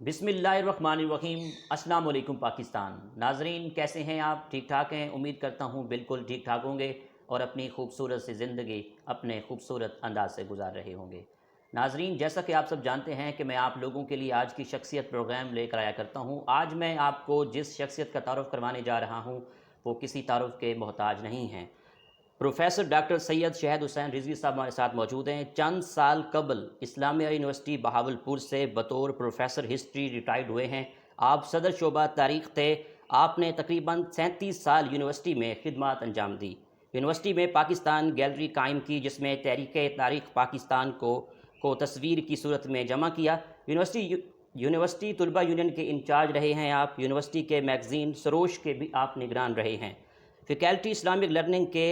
بسم اللہ الرحمن الرحیم۔ السلام علیکم پاکستان ناظرین، کیسے ہیں آپ؟ ٹھیک ٹھاک ہیں؟ امید کرتا ہوں بالکل ٹھیک ٹھاک ہوں گے اور اپنی خوبصورت سی زندگی اپنے خوبصورت انداز سے گزار رہے ہوں گے۔ ناظرین، جیسا کہ آپ سب جانتے ہیں کہ میں آپ لوگوں کے لیے آج کی شخصیت پروگرام لے کر آیا کرتا ہوں۔ آج میں آپ کو جس شخصیت کا تعارف کروانے جا رہا ہوں وہ کسی تعارف کے محتاج نہیں ہیں۔ پروفیسر ڈاکٹر سید شہد حسین رضوی صاحب ہمارے ساتھ موجود ہیں۔ چند سال قبل اسلامیہ یونیورسٹی بہاولپور سے بطور پروفیسر ہسٹری ریٹائرڈ ہوئے ہیں۔ آپ صدر شعبہ تاریخ تھے۔ آپ نے تقریباً 37 سال یونیورسٹی میں خدمات انجام دی۔ یونیورسٹی میں پاکستان گیلری قائم کی جس میں تحریک تاریخ پاکستان کو تصویر کی صورت میں جمع کیا۔ یونیورسٹی طلبہ یونین کے انچارج رہے ہیں آپ۔ یونیورسٹی کے میگزین سروش کے بھی آپ نگران رہے ہیں۔ فیکلٹی اسلامک لرننگ کے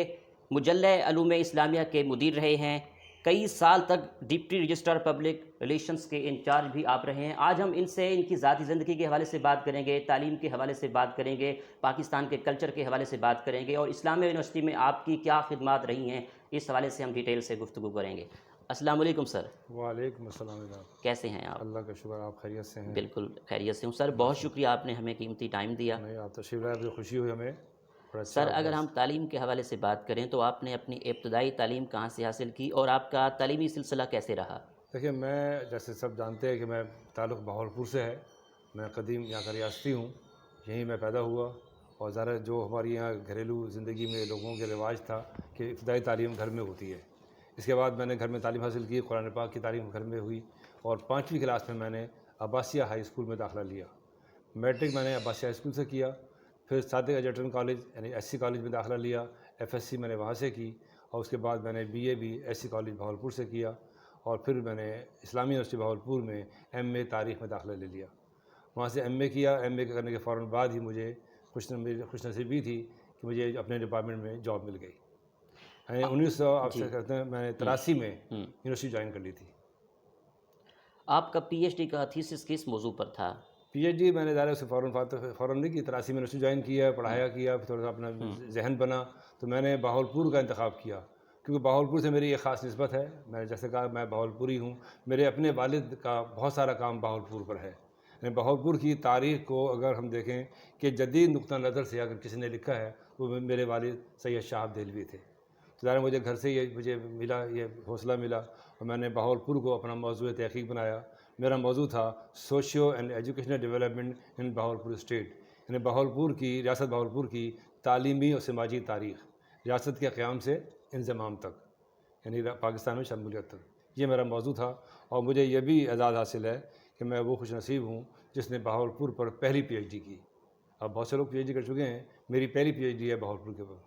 مجلہ علوم اسلامیہ کے مدیر رہے ہیں۔ کئی سال تک ڈپٹی رجسٹرار پبلک ریلیشنز کے انچارج بھی آپ رہے ہیں۔ آج ہم ان سے ان کی ذاتی زندگی کے حوالے سے بات کریں گے، تعلیم کے حوالے سے بات کریں گے، پاکستان کے کلچر کے حوالے سے بات کریں گے اور اسلامیہ یونیورسٹی میں آپ کی کیا خدمات رہی ہیں، اس حوالے سے ہم ڈیٹیل سے گفتگو کریں گے۔ السلام علیکم سر۔ وعلیکم السلام جناب۔ کیسے ہیں آپ؟ اللہ کا شکر، آپ خیریت سے ہیں؟ بالکل خیریت سے ہوں سر، بہت شکریہ آپ نے ہمیں قیمتی ٹائم دیا۔ نہیں، آپ تشریف لائے، بڑی خوشی ہوئی ہمیں۔ بڑا سر، اچھا اگر بس ہم تعلیم کے حوالے سے بات کریں تو آپ نے اپنی ابتدائی تعلیم کہاں سے حاصل کی اور آپ کا تعلیمی سلسلہ کیسے رہا؟ دیکھیے، میں جیسے سب جانتے ہیں کہ میں تعلق بہاولپور سے ہے۔ میں قدیم یہاں کا ریاستی ہوں، یہیں میں پیدا ہوا اور ظاہر جو ہماری یہاں گھریلو زندگی میں لوگوں کے رواج تھا کہ ابتدائی تعلیم گھر میں ہوتی ہے۔ اس کے بعد میں نے گھر میں تعلیم حاصل کی، قرآن پاک کی تعلیم گھر میں ہوئی اور 5ویں کلاس میں نے عباسیہ ہائی اسکول میں داخلہ لیا۔ میٹرک میں نے عباسیہ ہائی اسکول سے کیا، پھر صادق ایجرٹن کالج یعنی ایس سی کالج میں داخلہ لیا، ایف ایس سی میں نے وہاں سے کی اور اس کے بعد میں نے بی اے بھی ایس سی کالج بہاولپور سے کیا اور پھر میں نے اسلامی یونیورسٹی بہاولپور میں ایم اے تاریخ میں داخلہ لے لیا۔ وہاں سے ایم اے کیا۔ ایم اے کرنے کے فوراً بعد ہی مجھے خوش نصیبی تھی کہ مجھے اپنے ڈپارٹمنٹ میں جاب مل گئی۔ یعنی 1900 آپ سے کہتے ہیں میں نے 83 میں یونیورسٹی جوائن کر لی تھی۔ آپ کا پی ایچ ڈی کا تھیسس کس موضوع پر تھا؟ پی ایچ ڈی میں نے ظاہر سے فوراً نہیں کی، 83 میں یونیورسٹی جوائن کیا، پڑھایا کیا، پھر تھوڑا سا اپنا ذہن بنا تو میں نے بہاولپور کا انتخاب کیا کیونکہ بہاولپور سے میری ایک خاص نسبت ہے۔ میں نے جیسے کہا میں بہاولپوری ہوں، میرے اپنے والد کا بہت سارا کام بہاولپور پر ہے۔ یعنی بہاولپور کی تاریخ کو اگر ہم دیکھیں کہ جدید نقطہ نظر سے اگر کسی نے لکھا ہے وہ میرے والد سید شہاب دہلوی تھے۔ تو ظاہر مجھے گھر سے مجھے ملا، یہ حوصلہ ملا اور میں نے بہاولپور کو اپنا موضوع تحقیق بنایا۔ میرا موضوع تھا socio and educational development in Bahawalpur state, یعنی بہاولپور کی ریاست بہاولپور کی تعلیمی اور سماجی تاریخ، ریاست کے قیام سے انضمام تک، یعنی پاکستان میں شمولیت تک۔ یہ میرا موضوع تھا اور مجھے یہ بھی اعزاز حاصل ہے کہ میں وہ خوش نصیب ہوں جس نے بہاولپور پر پہلی پی ایچ ڈی کی۔ اب بہت سے لوگ پی ایچ ڈی کر چکے ہیں، میری پہلی پی ایچ ڈی ہے بہاولپور کے اوپر۔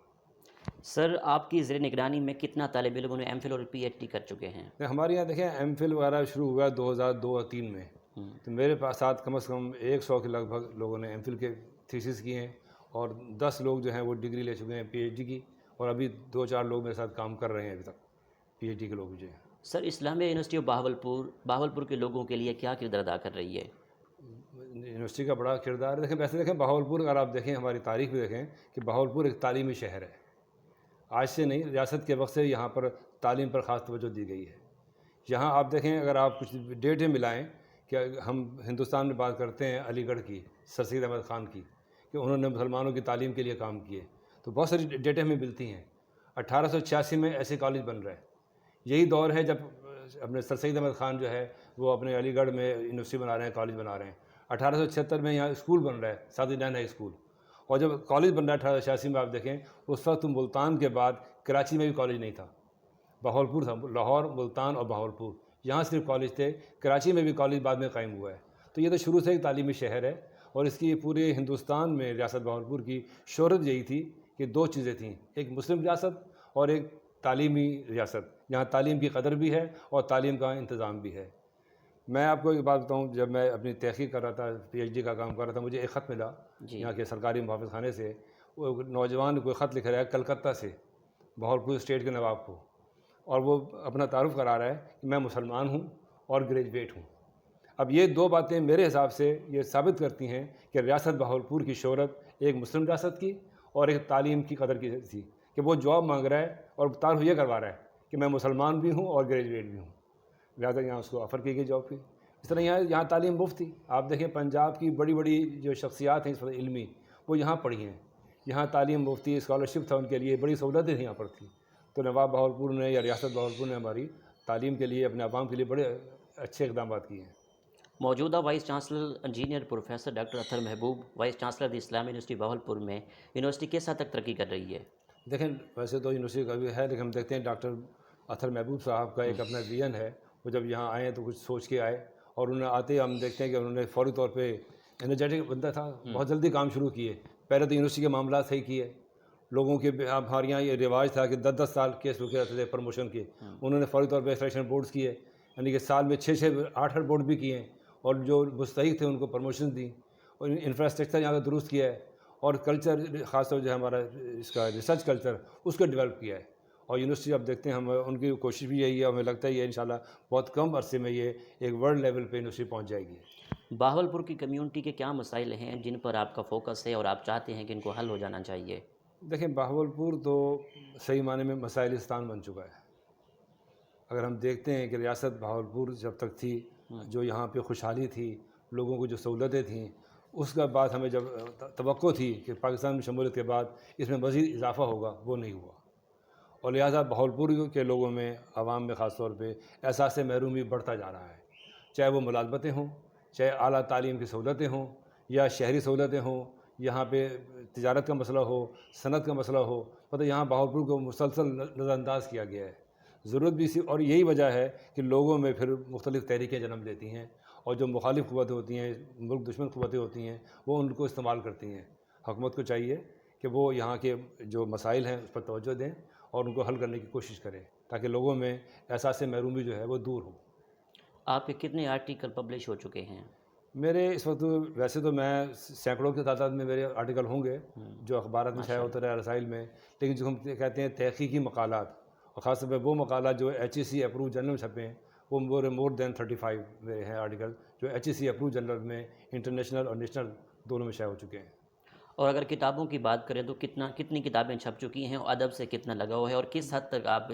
سر، آپ کی زیر نگرانی میں کتنا طالب علموں نے ایم فل اور پی ایچ ڈی کر چکے ہیں؟ ہمارے یہاں دیکھیں ایم فل وغیرہ شروع ہوا 2002 اور 2003 میں، تو میرے ساتھ کم از کم 100 کے لگ بھگ لوگوں نے ایم فل کے تھیسس کیے ہیں اور 10 لوگ جو ہیں وہ ڈگری لے چکے ہیں پی ایچ ڈی کی، اور ابھی 2-4 لوگ میرے ساتھ کام کر رہے ہیں ابھی تک پی ایچ ڈی کے لوگ جو ہیں۔ سر، اسلامیہ یونیورسٹی آف بہاولپور کے لوگوں کے لیے کیا کردار ادا کر رہی ہے؟ یونیورسٹی کا بڑا کردار ہے۔ دیکھیں بہاولپور، اگر آپ دیکھیں ہماری تاریخ بھی دیکھیں کہ بہاولپور ایک تعلیمی شہر ہے۔ آج سے نہیں، ریاست کے وقت سے یہاں پر تعلیم پر خاص توجہ دی گئی ہے۔ یہاں آپ دیکھیں، اگر آپ کچھ ڈیٹیں ملائیں کہ ہم ہندوستان میں بات کرتے ہیں علی گڑھ کی، سر سید احمد خان کی، کہ انہوں نے مسلمانوں کی تعلیم کے لیے کام کیے، تو بہت ساری ڈیٹیں ہمیں ملتی ہیں۔ 1886 میں ایسے کالج بن رہے، یہی دور ہے جب اپنے سر سید احمد خان جو ہے وہ اپنے علی گڑھ میں یونیورسٹی بنا رہے ہیں، کالج بنا رہے ہیں۔ 1876 میں یہاں اسکول بن رہا ہے، سعد الجان ہائی اسکول، اور جب کالج بن رہا ہے 1886 میں آپ دیکھیں اس وقت ملتان کے بعد کراچی میں بھی کالج نہیں تھا، بہاولپور تھا، لاہور، ملتان اور بہاولپور، یہاں صرف کالج تھے۔ کراچی میں بھی کالج بعد میں قائم ہوا ہے۔ تو یہ تو شروع سے ایک تعلیمی شہر ہے اور اس کی پورے ہندوستان میں ریاست بہاولپور کی شہرت یہی تھی کہ 2 چیزیں تھیں، ایک مسلم ریاست اور ایک تعلیمی ریاست، جہاں تعلیم کی قدر بھی ہے اور تعلیم کا انتظام بھی ہے۔ میں آپ کو ایک بات بتاؤں، جب میں اپنی تحقیق کر رہا تھا، پی ایچ ڈی کا کام کر رہا تھا، مجھے ایک خط ملا یہاں کے سرکاری محافظ خانے سے۔ وہ نوجوان کوئی خط لکھ رہا ہے کلکتہ سے بہاولپور اسٹیٹ کے نواب کو، اور وہ اپنا تعارف کرا رہا ہے کہ میں مسلمان ہوں اور گریجویٹ ہوں۔ اب یہ 2 باتیں میرے حساب سے یہ ثابت کرتی ہیں کہ ریاست بہاولپور کی شہرت ایک مسلم ریاست کی اور ایک تعلیم کی قدر کی تھی کہ وہ جاب مانگ رہا ہے اور تعارف یہ کروا رہا ہے کہ میں مسلمان بھی ہوں اور گریجویٹ بھی ہوں، لہٰذا یہاں اس کو آفر کی گئی جاب کی۔ اس طرح یہاں تعلیم مفت تھی. آپ دیکھیں پنجاب کی بڑی بڑی جو شخصیات ہیں اس وقت علمی وہ یہاں پڑھی ہیں. یہاں تعلیم مفت تھی, اسکالرشپ تھا ان کے لیے, بڑی سہولتیں تھیں یہاں پر تھیں. تو نواب بہاولپور نے یا ریاست بہاولپور نے ہماری تعلیم کے لیے اپنے عوام کے لیے بڑے اچھے اقدامات کیے ہیں. موجودہ vice chancellor engineer professor doctor Athar Mehboob vice chancellor Islamia university Bahawalpur میں یونیورسٹی کس حد تک ترقی کر رہی ہے؟ دیکھیں ویسے تو یونیورسٹی کا بھی ہے, لیکن ہم دیکھتے ہیں ڈاکٹر اطہر محبوب صاحب کا ایک اپنا ویژن ہے. وہ جب یہاں آئے تو کچھ سوچ کے آئے, اور انہوں نے آتے ہم دیکھتے ہیں کہ انہوں نے فوری طور پہ انرجیٹک بندہ تھا, بہت جلدی کام شروع کیے. پہلے تو یونیورسٹی کے معاملات صحیح کیے. لوگوں کے ہمارے یہاں یہ رواج تھا کہ 10 سال کیس رکے رہتے تھے پروموشن کے. انہوں نے فوری طور پہ سلیکشن بورڈز کیے, یعنی کہ سال میں 6-8 بورڈ بھی کیے, اور جو مستحق تھے ان کو پروموشن دی, اور انفراسٹرکچر یہاں کا درست کیا ہے, اور کلچر خاص طور جو ہے ہمارا اس کا ریسرچ کلچر اس کو ڈیولپ کیا ہے. اور یونیورسٹی اب دیکھتے ہیں ہم ان کی کوشش بھی یہی ہے, ہمیں لگتا ہے یہ انشاءاللہ بہت کم عرصے میں یہ ایک ورلڈ لیول پہ یونیورسٹی پہنچ جائے گی. بہاولپور کی کمیونٹی کے کیا مسائل ہیں جن پر آپ کا فوکس ہے اور آپ چاہتے ہیں کہ ان کو حل ہو جانا چاہیے؟ دیکھیں بہاولپور تو صحیح معنی میں مسائلستان بن چکا ہے. اگر ہم دیکھتے ہیں کہ ریاست بہاولپور جب تک تھی, جو یہاں پہ خوشحالی تھی, لوگوں کو جو سہولتیں تھیں, اس کا بعد ہمیں جب توقع تھی کہ پاکستان میں شمولیت کے بعد اس میں مزید اضافہ ہوگا, وہ نہیں ہوا. اور لہٰذا بہاولپور کے لوگوں میں, عوام میں خاص طور پہ احساس محرومی بڑھتا جا رہا ہے. چاہے وہ ملازمتیں ہوں, چاہے اعلیٰ تعلیم کی سہولتیں ہوں, یا شہری سہولتیں ہوں, یہاں پہ تجارت کا مسئلہ ہو, صنعت کا مسئلہ ہو, مطلب یہاں بہاولپور کو مسلسل نظر انداز کیا گیا ہے. ضرورت بھی اسی, اور یہی وجہ ہے کہ لوگوں میں پھر مختلف تحریکیں جنم لیتی ہیں, اور جو مخالف قوتیں ہوتی ہیں, ملک دشمن قوتیں ہوتی ہیں, وہ ان کو استعمال کرتی ہیں. حکومت کو چاہیے کہ وہ یہاں کے جو مسائل ہیں اس پر توجہ دیں اور ان کو حل کرنے کی کوشش کریں, تاکہ لوگوں میں احساس محرومی جو ہے وہ دور ہو. آپ کے کتنے آرٹیکل پبلش ہو چکے ہیں؟ میرے اس وقت ویسے تو میں سینکڑوں کی تعداد میں میرے آرٹیکل ہوں گے جو اخبارات میں شائع ہوتے رہے, رسائل میں. لیکن جو ہم کہتے ہیں تحقیقی مقالات, اور خاص طور پہ وہ مقالات جو HEC اپروو جرنل میں چھپے ہیں, وہ مور دین 35 میرے ہیں آرٹیکل جو HEC اپروو جرنل میں انٹرنیشنل اور نیشنل دونوں میں شائع ہو چکے ہیں. اور اگر کتابوں کی بات کریں تو کتنی کتابیں چھپ چکی ہیں, اور ادب سے کتنا لگاؤ ہے, اور کس حد تک آپ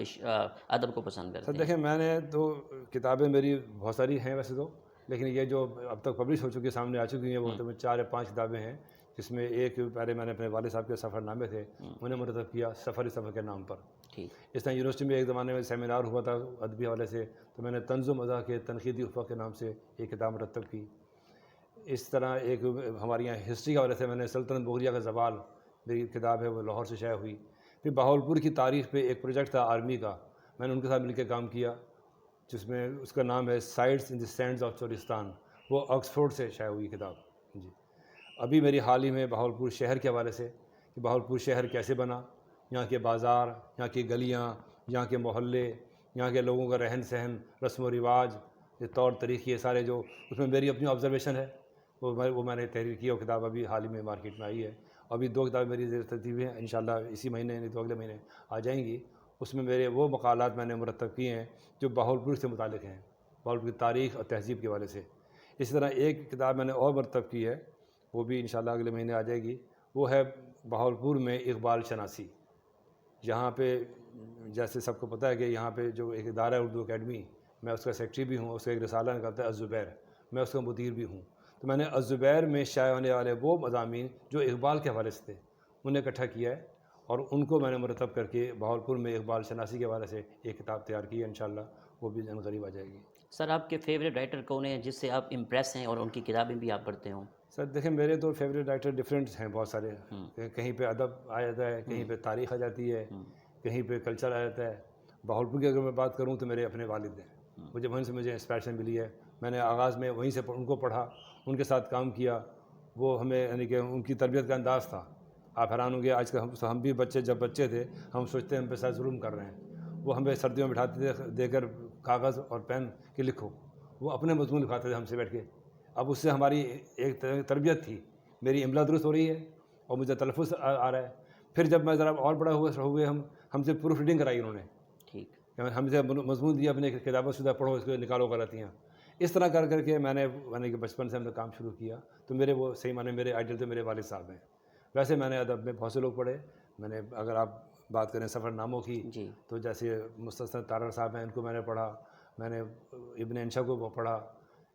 ادب کو پسند کرتے سر ہیں؟ دیکھیں میں نے تو کتابیں میری بہت ساری ہیں ویسے تو, لیکن یہ جو اب تک پبلش ہو چکی سامنے آ چکی ہیں وہ تقریباً 4 یا 5 کتابیں ہیں, جس میں ایک پہلے میں نے اپنے والد صاحب کے سفر نامے تھے انہیں مرتب کیا سفر کے نام پر. ٹھیک. اس طرح یونیورسٹی میں ایک زمانے میں سیمینار ہوا تھا ادبی حوالے سے, تو میں نے طنز و مزاح کے تنقیدی افق کے نام سے ایک کتاب مرتب کی. اس طرح ایک ہمارے یہاں ہسٹری کے حوالے سے میں نے سلطنت مغلیہ کا زوال میری کتاب ہے, وہ لاہور سے شائع ہوئی. پھر بہاولپور کی تاریخ پہ ایک پروجیکٹ تھا آرمی کا, میں نے ان کے ساتھ مل کے کام کیا, جس میں اس کا نام ہے sites in the sends of Cholistan, وہ آکسفورڈ سے شائع ہوئی کتاب. جی ابھی میری حال ہی میں بہاولپور شہر کے حوالے سے کہ بہاولپور شہر کیسے بنا, یہاں کے بازار, یہاں کی گلیاں, یہاں کے محلے, یہاں کے لوگوں کا رہن سہن, رسم و رواج, یہ طور طریقے سارے, جو اس میں میری اپنی آبزرویشن ہے وہ میں نے تحریر کی, اور کتاب ابھی حال ہی میں مارکیٹ میں آئی ہے. ابھی 2 کتابیں میری زیر ترتیب ہیں, انشاءاللہ اسی مہینے نہیں تو اگلے مہینے آ جائیں گی. اس میں میرے وہ مقالات میں نے مرتب کیے ہیں جو بہاولپور سے متعلق ہیں, بہاولپور کی تاریخ اور تہذیب کے حوالے سے. اسی طرح ایک کتاب میں نے اور مرتب کی ہے, وہ بھی انشاءاللہ اگلے مہینے آ جائے گی. وہ ہے بہاولپور میں اقبال شناسی. یہاں پہ جیسے سب کو پتہ ہے کہ یہاں پہ جو ایک ادارہ ہے اردو اکیڈمی, میں اس کا سیکٹری بھی ہوں, اس کا ایک رسالہ نکلتا ہے الزبیر, میں اس کا مدیر بھی ہوں. تو میں نے الزبیر میں شائع ہونے والے وہ مضامین جو اقبال کے حوالے سے تھے انہیں اکٹھا کیا ہے, اور ان کو میں نے مرتب کر کے بہاولپور میں اقبال شناسی کے حوالے سے ایک کتاب تیار کی ہے. انشاءاللہ وہ بھی جلد قریب آ جائے گی. سر آپ کے فیوریٹ رائٹر کون ہیں جس سے آپ امپریس ہیں اور ان کی کتابیں بھی آپ پڑھتے ہوں؟ سر دیکھیں میرے تو فیوریٹ رائٹر ڈفرینٹ ہیں بہت سارے, کہیں پہ ادب آ جاتا ہے, کہیں پہ تاریخ آ جاتی ہے, کہیں پہ کلچر آ جاتا ہے. بہاولپور کی اگر میں بات کروں تو میرے اپنے والد ہیں, مجھے وہیں سے مجھے انسپائریشن ملی ہے. میں نے آغاز میں وہیں سے ان کو پڑھا, ان کے ساتھ کام کیا. وہ ہمیں یعنی کہ ان کی تربیت کا انداز تھا, آپ حیران ہوں گے آج کل ہم بھی جب بچے تھے ہم سوچتے ہیں ہم پہ ساتھ ظلم کر رہے ہیں. وہ ہمیں سردیوں میں بٹھاتے تھے دے کر کاغذ اور پین کہ لکھو, وہ اپنے مضمون لکھاتے تھے ہم سے بیٹھ کے. اب اس سے ہماری ایک تربیت تھی, میری املا درست ہو رہی ہے اور مجھے تلفظ آ رہا ہے. پھر جب میں ذرا اور بڑا ہوئے ہم سے پروف ریڈنگ کرائی انہوں نے. ٹھیک. ہم سے مضمون دیا اپنے کتابوں سے پڑھو, اس کو نکالو غلطیاں. اس طرح کر کے میں نے کہ بچپن سے ہم نے کام شروع کیا. تو میرے وہ صحیح معنی میرے آئیڈل تو میرے والد صاحب ہیں. ویسے میں نے ادب میں بہت سے لوگ پڑھے. میں نے اگر آپ بات کریں سفر ناموں کی جی. تو جیسے مستثنی تارڑ صاحب ہیں, ان کو میں نے پڑھا. میں نے ابن انشا کو پڑھا.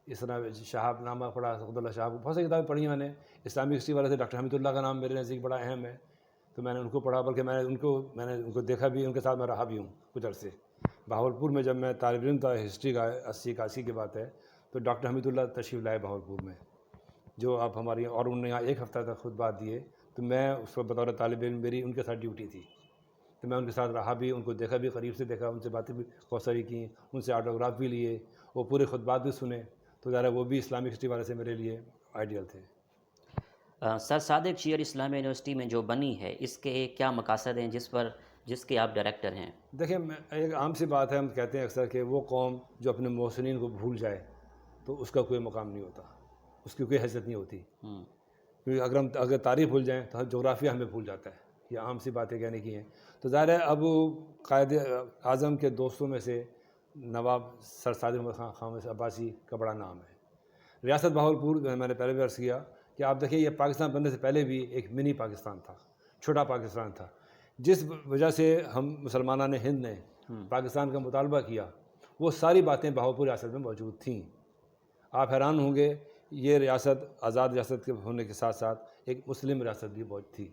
اس طرح شہاب نامہ پڑھا، عبداللہ شہاب، بہت سی کتابیں پڑھی میں نے. اسلامک ہسٹری والے سے ڈاکٹر حمید اللہ کا نام میرے نزدیک بڑا اہم ہے، تو میں نے ان کو پڑھا، بلکہ میں نے ان کو دیکھا بھی، ان کے ساتھ میں رہا بھی ہوں کچھ عرصے. بہاولپور میں جب میں طالب علم تھا ہسٹری کا، 80 کی بات ہے، تو ڈاکٹر حمید اللہ تشریف لائے بہاولپور میں، جو آپ ہماری، اور انہوں نے یہاں ایک ہفتہ تک خطبات دیے. تو میں اس وقت بطور طالب علم میری ان کے ساتھ ڈیوٹی تھی، تو میں ان کے ساتھ رہا بھی، ان کو دیکھا بھی، قریب سے دیکھا، ان سے باتیں بھی بہت ساری کیں، ان سے آٹوگراف بھی لیے، وہ پورے خطبات بھی سنے. تو ذرا وہ بھی اسلامک ہسٹری والے سے میرے لیے آئیڈیل تھے. سر صادق شیعہ اسلامیہ یونیورسٹی میں جو بنی ہے، اس کے کیا مقاصد ہیں جس کے آپ ڈائریکٹر ہیں؟ دیکھیں، ایک عام سی بات ہے، ہم کہتے ہیں اکثر کہ وہ قوم جو اپنے محسنین کو بھول جائے تو اس کا کوئی مقام نہیں ہوتا، اس کی کوئی حیثیت نہیں ہوتی. کیونکہ اگر تاریخ بھول جائیں تو جغرافیہ ہمیں بھول جاتا ہے. یہ عام سی باتیں کہنے کی ہیں. تو ظاہر ہے اب قائد اعظم کے دوستوں میں سے نواب سر صادق احمد خان خامس عباسی کا بڑا نام ہے. ریاست بہاولپور میں نے پہلے بھی عرض کیا کہ آپ دیکھیں، یہ پاکستان بننے سے پہلے بھی ایک منی پاکستان تھا، چھوٹا پاکستان تھا. جس وجہ سے ہم مسلمانان ہند نے پاکستان کا مطالبہ کیا، وہ ساری باتیں بہاولپور ریاست میں موجود تھیں. آپ حیران ہوں گے، یہ ریاست آزاد ریاست کے ہونے کے ساتھ ساتھ ایک مسلم ریاست بھی موجود تھی.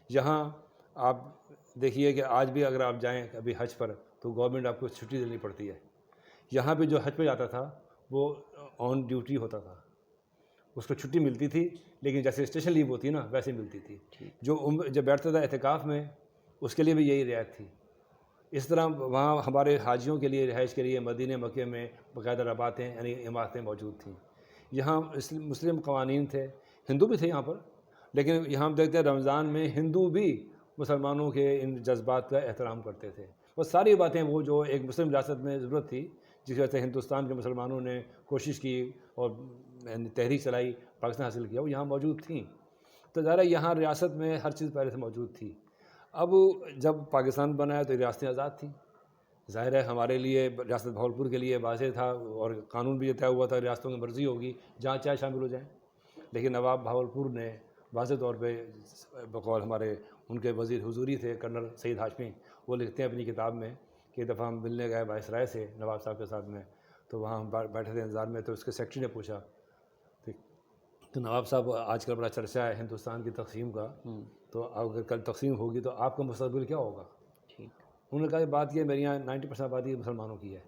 یہاں آپ دیکھیے کہ آج بھی اگر آپ جائیں ابھی حج پر تو گورنمنٹ آپ کو چھٹی دینی پڑتی ہے. یہاں پہ جو حج پہ جاتا تھا وہ آن ڈیوٹی ہوتا تھا، اس کو چھٹی ملتی تھی، لیکن جیسے اسٹیشن لیو ہوتی ہے نا ویسے ملتی تھی. جب بیٹھتا تھا اعتکاف میں، اس کے لیے بھی یہی رعایت تھی. اس طرح وہاں ہمارے حاجیوں کے لیے رہائش کے لیے مدینہ مکہ میں باقاعدہ رباطیں یعنی عمارتیں موجود تھیں. یہاں مسلم قوانین تھے، ہندو بھی تھے یہاں پر، لیکن یہاں ہم دیکھتے ہیں رمضان میں ہندو بھی مسلمانوں کے ان جذبات کا احترام کرتے تھے. وہ ساری باتیں وہ جو ایک مسلم ریاست میں ضرورت تھی، جس وجہ سے ہندوستان کے مسلمانوں نے کوشش کی اور تحریک چلائی، پاکستان حاصل کیا، وہ یہاں موجود تھیں. تو ظاہر ہے یہاں ریاست میں ہر چیز پہلے سے موجود تھی. اب جب پاکستان بنایا تو ریاستیں آزاد تھیں. ظاہر ہے ہمارے لیے ریاست بہاولپور کے لیے واضح تھا، اور قانون بھی یہ طے ہوا تھا ریاستوں کی مرضی ہوگی جہاں چاہے شامل ہو جائیں. لیکن نواب بہاولپور نے واضح طور پہ بقول ہمارے ان کے وزیر حضوری تھے کرنل سعید ہاشمی، وہ لکھتے ہیں اپنی کتاب میں کہ ایک دفعہ ہم ملنے گئے وائسرائے سے نواب صاحب کے ساتھ میں، تو وہاں ہم بیٹھے تھے انتظار میں، تو اس کے سیکرٹری نے پوچھا تو نواب صاحب آج کل بڑا چرچا ہے ہندوستان کی تقسیم کا، تو اگر کل تقسیم ہوگی تو آپ کا مستقبل کیا ہوگا؟ انہوں نے کہا کہ بات یہ میری یہاں 90% آبادی مسلمانوں کی ہے.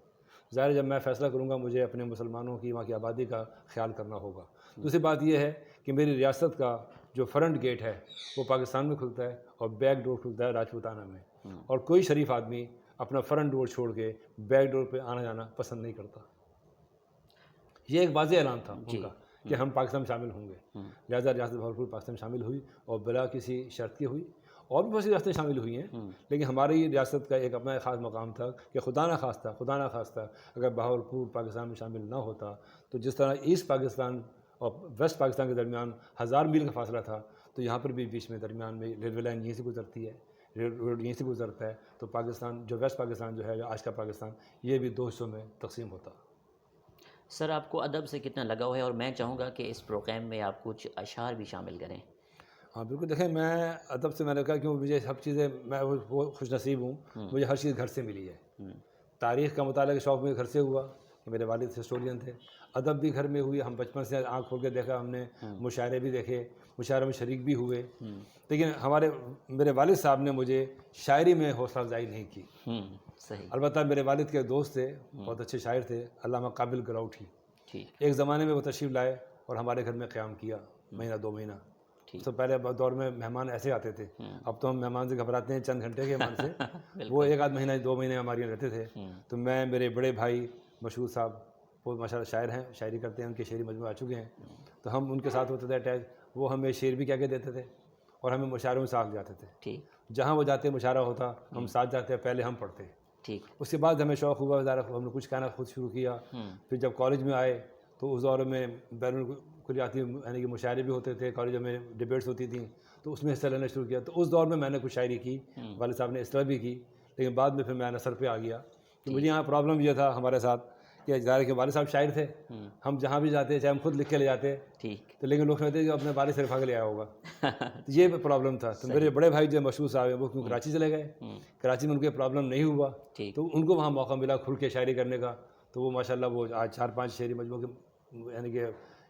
ظاہر جب میں فیصلہ کروں گا مجھے اپنے مسلمانوں کی، وہاں کی آبادی کا خیال کرنا ہوگا. دوسری بات یہ ہے کہ میری ریاست کا جو فرنٹ گیٹ ہے وہ پاکستان میں کھلتا ہے اور بیک ڈور کھلتا ہے راجپوتانہ میں، اور کوئی شریف آدمی اپنا فرنٹ ڈور چھوڑ کے بیک ڈور پہ آنا جانا پسند نہیں کرتا. یہ ایک واضح اعلان تھا ان کا کہ ہم پاکستان میں شامل ہوں گے. لہٰذا ریاست بہاولپور پاکستان میں شامل ہوئی، اور بلا کسی شرط کی ہوئی. اور بھی بہت سی ریاستیں شامل ہوئی ہیں، لیکن ہماری ریاست کا ایک اپنا خاص مقام تھا کہ خدا نہ خواستہ اگر بہاولپور پاکستان میں شامل نہ ہوتا تو جس طرح ایسٹ پاکستان اور ویسٹ پاکستان کے درمیان 1000 میل کا فاصلہ تھا، تو یہاں پر بھی بیچ میں درمیان میں ریلوے لائن یہیں سے گزرتی ہے، ریل روڈ یہیں سے گزرتا ہے. تو پاکستان جو ویسٹ پاکستان جو ہے، جو آج کا پاکستان، یہ بھی 2 حصوں میں تقسیم ہوتا. سر آپ کو ادب سے کتنا لگاؤ ہے، اور میں چاہوں گا کہ اس پروگرام میں آپ کچھ اشعار بھی شامل کریں. ہاں بالکل. دیکھیں، میں ادب سے میں نے کہا کہ مجھے سب چیزیں، میں وہ خوش نصیب ہوں، مجھے ہر چیز گھر سے ملی ہے. تاریخ کا مطالعہ کا شوق مجھے گھر سے ہوا کہ میرے والد ہسٹورین تھے. ادب بھی گھر میں ہوئی، ہم بچپن سے آنکھ کھول کے دیکھا ہم نے، مشاعرے بھی دیکھے، مشاعرے میں شریک بھی ہوئے. لیکن میرے والد صاحب نے مجھے شاعری میں حوصلہ افزائی نہیں کی. صحیح. البتہ میرے والد کے دوست تھے، بہت اچھے شاعر تھے، علامہ قابل گراؤٹھی. ایک زمانے میں وہ تشریف لائے اور ہمارے گھر میں قیام کیا مہینہ 2 مہینہ. اس سے پہلے دور میں مہمان ایسے آتے تھے، اب تو ہم مہمان سے گھبراتے ہیں چند گھنٹے کے مہمان سے. وہ 1 آدھ مہینہ 2 مہینے ہمارے یہاں رہتے تھے. تو میں، میرے بڑے بھائی مشہور صاحب، وہ ماشاء اللہ شاعر ہیں، شاعری کرتے ہیں، ان کے شعری مجموعے آ چکے ہیں، تو ہم ان کے ساتھ ہوتے تھے اٹیچ. وہ ہمیں شعر بھی کہہ کے دیتے تھے اور ہمیں مشاعروں میں ساتھ جاتے تھے. جہاں وہ جاتے مشاعرہ ہوتا ہم ساتھ جاتے، پہلے ہم پڑھتے. اس کے بعد ہمیں شوق ہوا، ہم نے کچھ کہنا خود شروع کیا. پھر جب کالج میں آئے تو اس دور میں بین کلیاتی یعنی کہ مشاعرے بھی ہوتے تھے، کالجوں میں ڈبیٹس ہوتی تھیں، تو اس میں حصہ لینا شروع کیا. تو اس دور میں نے کچھ شاعری کی، والد صاحب نے اصلاح بھی کی. لیکن بعد میں پھر میں نثر پہ آ گیا کہ مجھے یہاں پرابلم یہ تھا ہمارے ساتھ کہ ظاہر کہ والد صاحب شاعر تھے، ہم جہاں بھی جاتے چاہے ہم خود لکھ کے لے جاتے، تو لیکن لوگ سمجھتے کہ اپنے والد سے لکھا کے لے آیا ہوگا. یہ پرابلم تھا. تو میرے بڑے بھائی جو مشہور صاحب ہیں وہ کیوں کراچی چلے گئے، کراچی میں ان کو پرابلم نہیں ہوا، تو ان کو وہاں موقع ملا کھل کے شاعری کرنے کا. تو وہ ماشاء اللہ وہ آج 4-5 شعری مجموعے کے یعنی کہ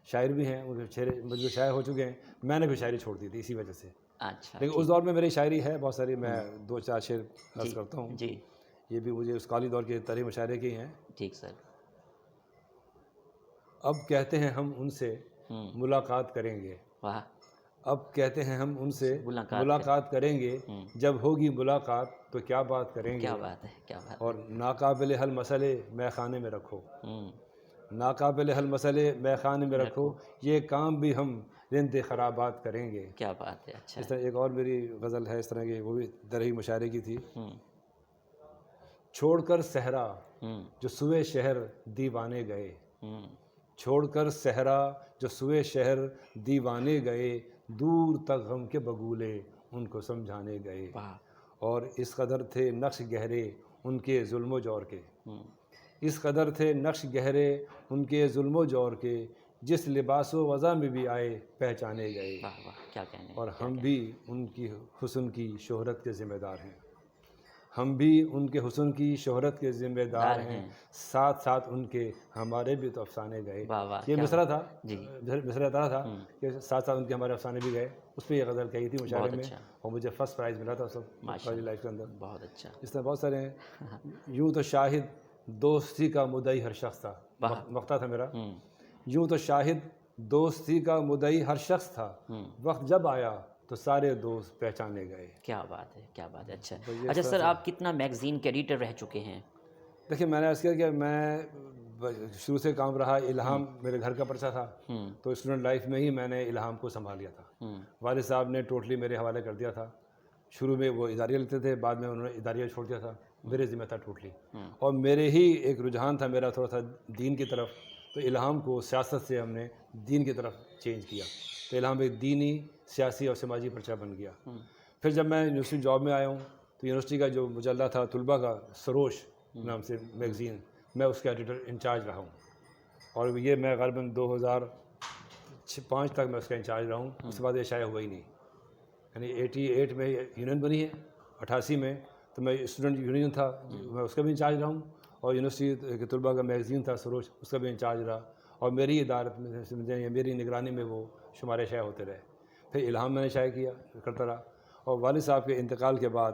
شاعر بھی ہیں، ان کے مجھے شاعر ہو چکے ہیں. میں نے بھی شاعری چھوڑ دی تھی اسی وجہ سے. اچھا لیکن اس دور میں میری شاعری ہے بہت ساری، میں 2-4 شعر عرض کرتا ہوں. جی یہ بھی مجھے اس کالی دور کے تحریر مشاعرے کے ہی ہیں. ٹھیک سر. اب کہتے ہیں ہم ان سے ملاقات کریں گے، واہ. اب کہتے ہیں ہم ان سے ملاقات ملاقات کریں گے، جب ہوگی ملاقات تو کیا بات کریں گے. کیا بات ہے، کیا بات. اور ناقابل حل مسئلے میں خانے میں رکھو، ہوں. ناقابل حل مسئلے میں خانے میں رکھو، یہ کام بھی ہم رند خرابات کریں گے. کیا بات ہے. اچھا. اس طرح ایک اور میری غزل ہے اس طرح کی، وہ بھی درہی مشاعرے کی تھی. چھوڑ کر صحرا جو سوئے شہر دیوانے گئے، چھوڑ کر صحرا جو سوئے شہر دیوانے گئے، دور تک غم کے بگولے ان کو سمجھانے گئے. اور اس قدر تھے نقش گہرے ان کے ظلم و جور کے، اس قدر تھے نقش گہرے ان کے ظلم و جور کے، جس لباس و وضع میں بھی آئے پہچانے گئے. کیا کہنے. اور ہم بھی ان کی حسن کی شہرت کے ذمہ دار ہیں، ہم بھی ان کے حسن کی شہرت کے ذمہ دار ہیں، ساتھ ساتھ ان کے ہمارے بھی تو افسانے گئے. یہ مصرع تھا، مصرع تھا کہ ساتھ ساتھ ان کے ہمارے افسانے بھی گئے. اس پہ یہ غزل کہی تھی مشاعرے میں، اور مجھے فرسٹ پرائز ملا تھا سب میری لائف کے اندر. بہت اچھا. اس طرح بہت سارے ہیں. یوں تو شاہد دوستی کا مدعی ہر شخص تھا، مقطع تھا میرا. یوں تو شاہد دوستی کا مدعی ہر شخص تھا، وقت جب آیا تو سارے دوست پہچانے گئے. کیا بات ہے، کیا بات ہے. اچھا. اچھا سر، آپ کتنا میگزین کے ایڈیٹر رہ چکے ہیں؟ دیکھیے میں نے عرض کیا کہ میں شروع سے کام رہا. الہام میرے گھر کا پرچہ تھا، تو اسٹوڈنٹ لائف میں ہی میں نے الہام کو سنبھال لیا تھا. والد صاحب نے ٹوٹلی میرے حوالے کر دیا تھا. شروع میں وہ اداریہ لیتے تھے، بعد میں انہوں نے اداریہ چھوڑ دیا تھا، میرے ذمہ تھا ٹوٹلی. اور میرے ہی ایک رجحان تھا میرا تھوڑا سا دین کی طرف، تو الہام کو سیاست سے ہم نے دین کی طرف چینج کیا. تو الہام ایک دینی، سیاسی اور سماجی پرچہ بن گیا. پھر جب میں یونیورسٹی جاب میں آیا ہوں تو یونیورسٹی کا جو مجلہ تھا طلباء کا، سروش نام سے میگزین، میں اس کا ایڈیٹر انچارج رہا ہوں. اور یہ میں غالباً 2005 تک میں اس کا انچارج رہا ہوں. اس کے بعد یہ شائع ہوا ہی نہیں. یعنی 88 میں یونین بنی ہے، 88 میں تو میں اسٹوڈنٹ یونین تھا، میں اس کا بھی انچارج رہا ہوں. اور یونیورسٹی کے طلباء کا میگزین تھا سروش، اس کا بھی انچارج رہا. اور میری ادارت میں سمجھیں، میری نگرانی میں وہ شمارے شائع ہوتے رہے. پھر الہام میں نے شائع کیا کرتا رہا. اور والد صاحب کے انتقال کے بعد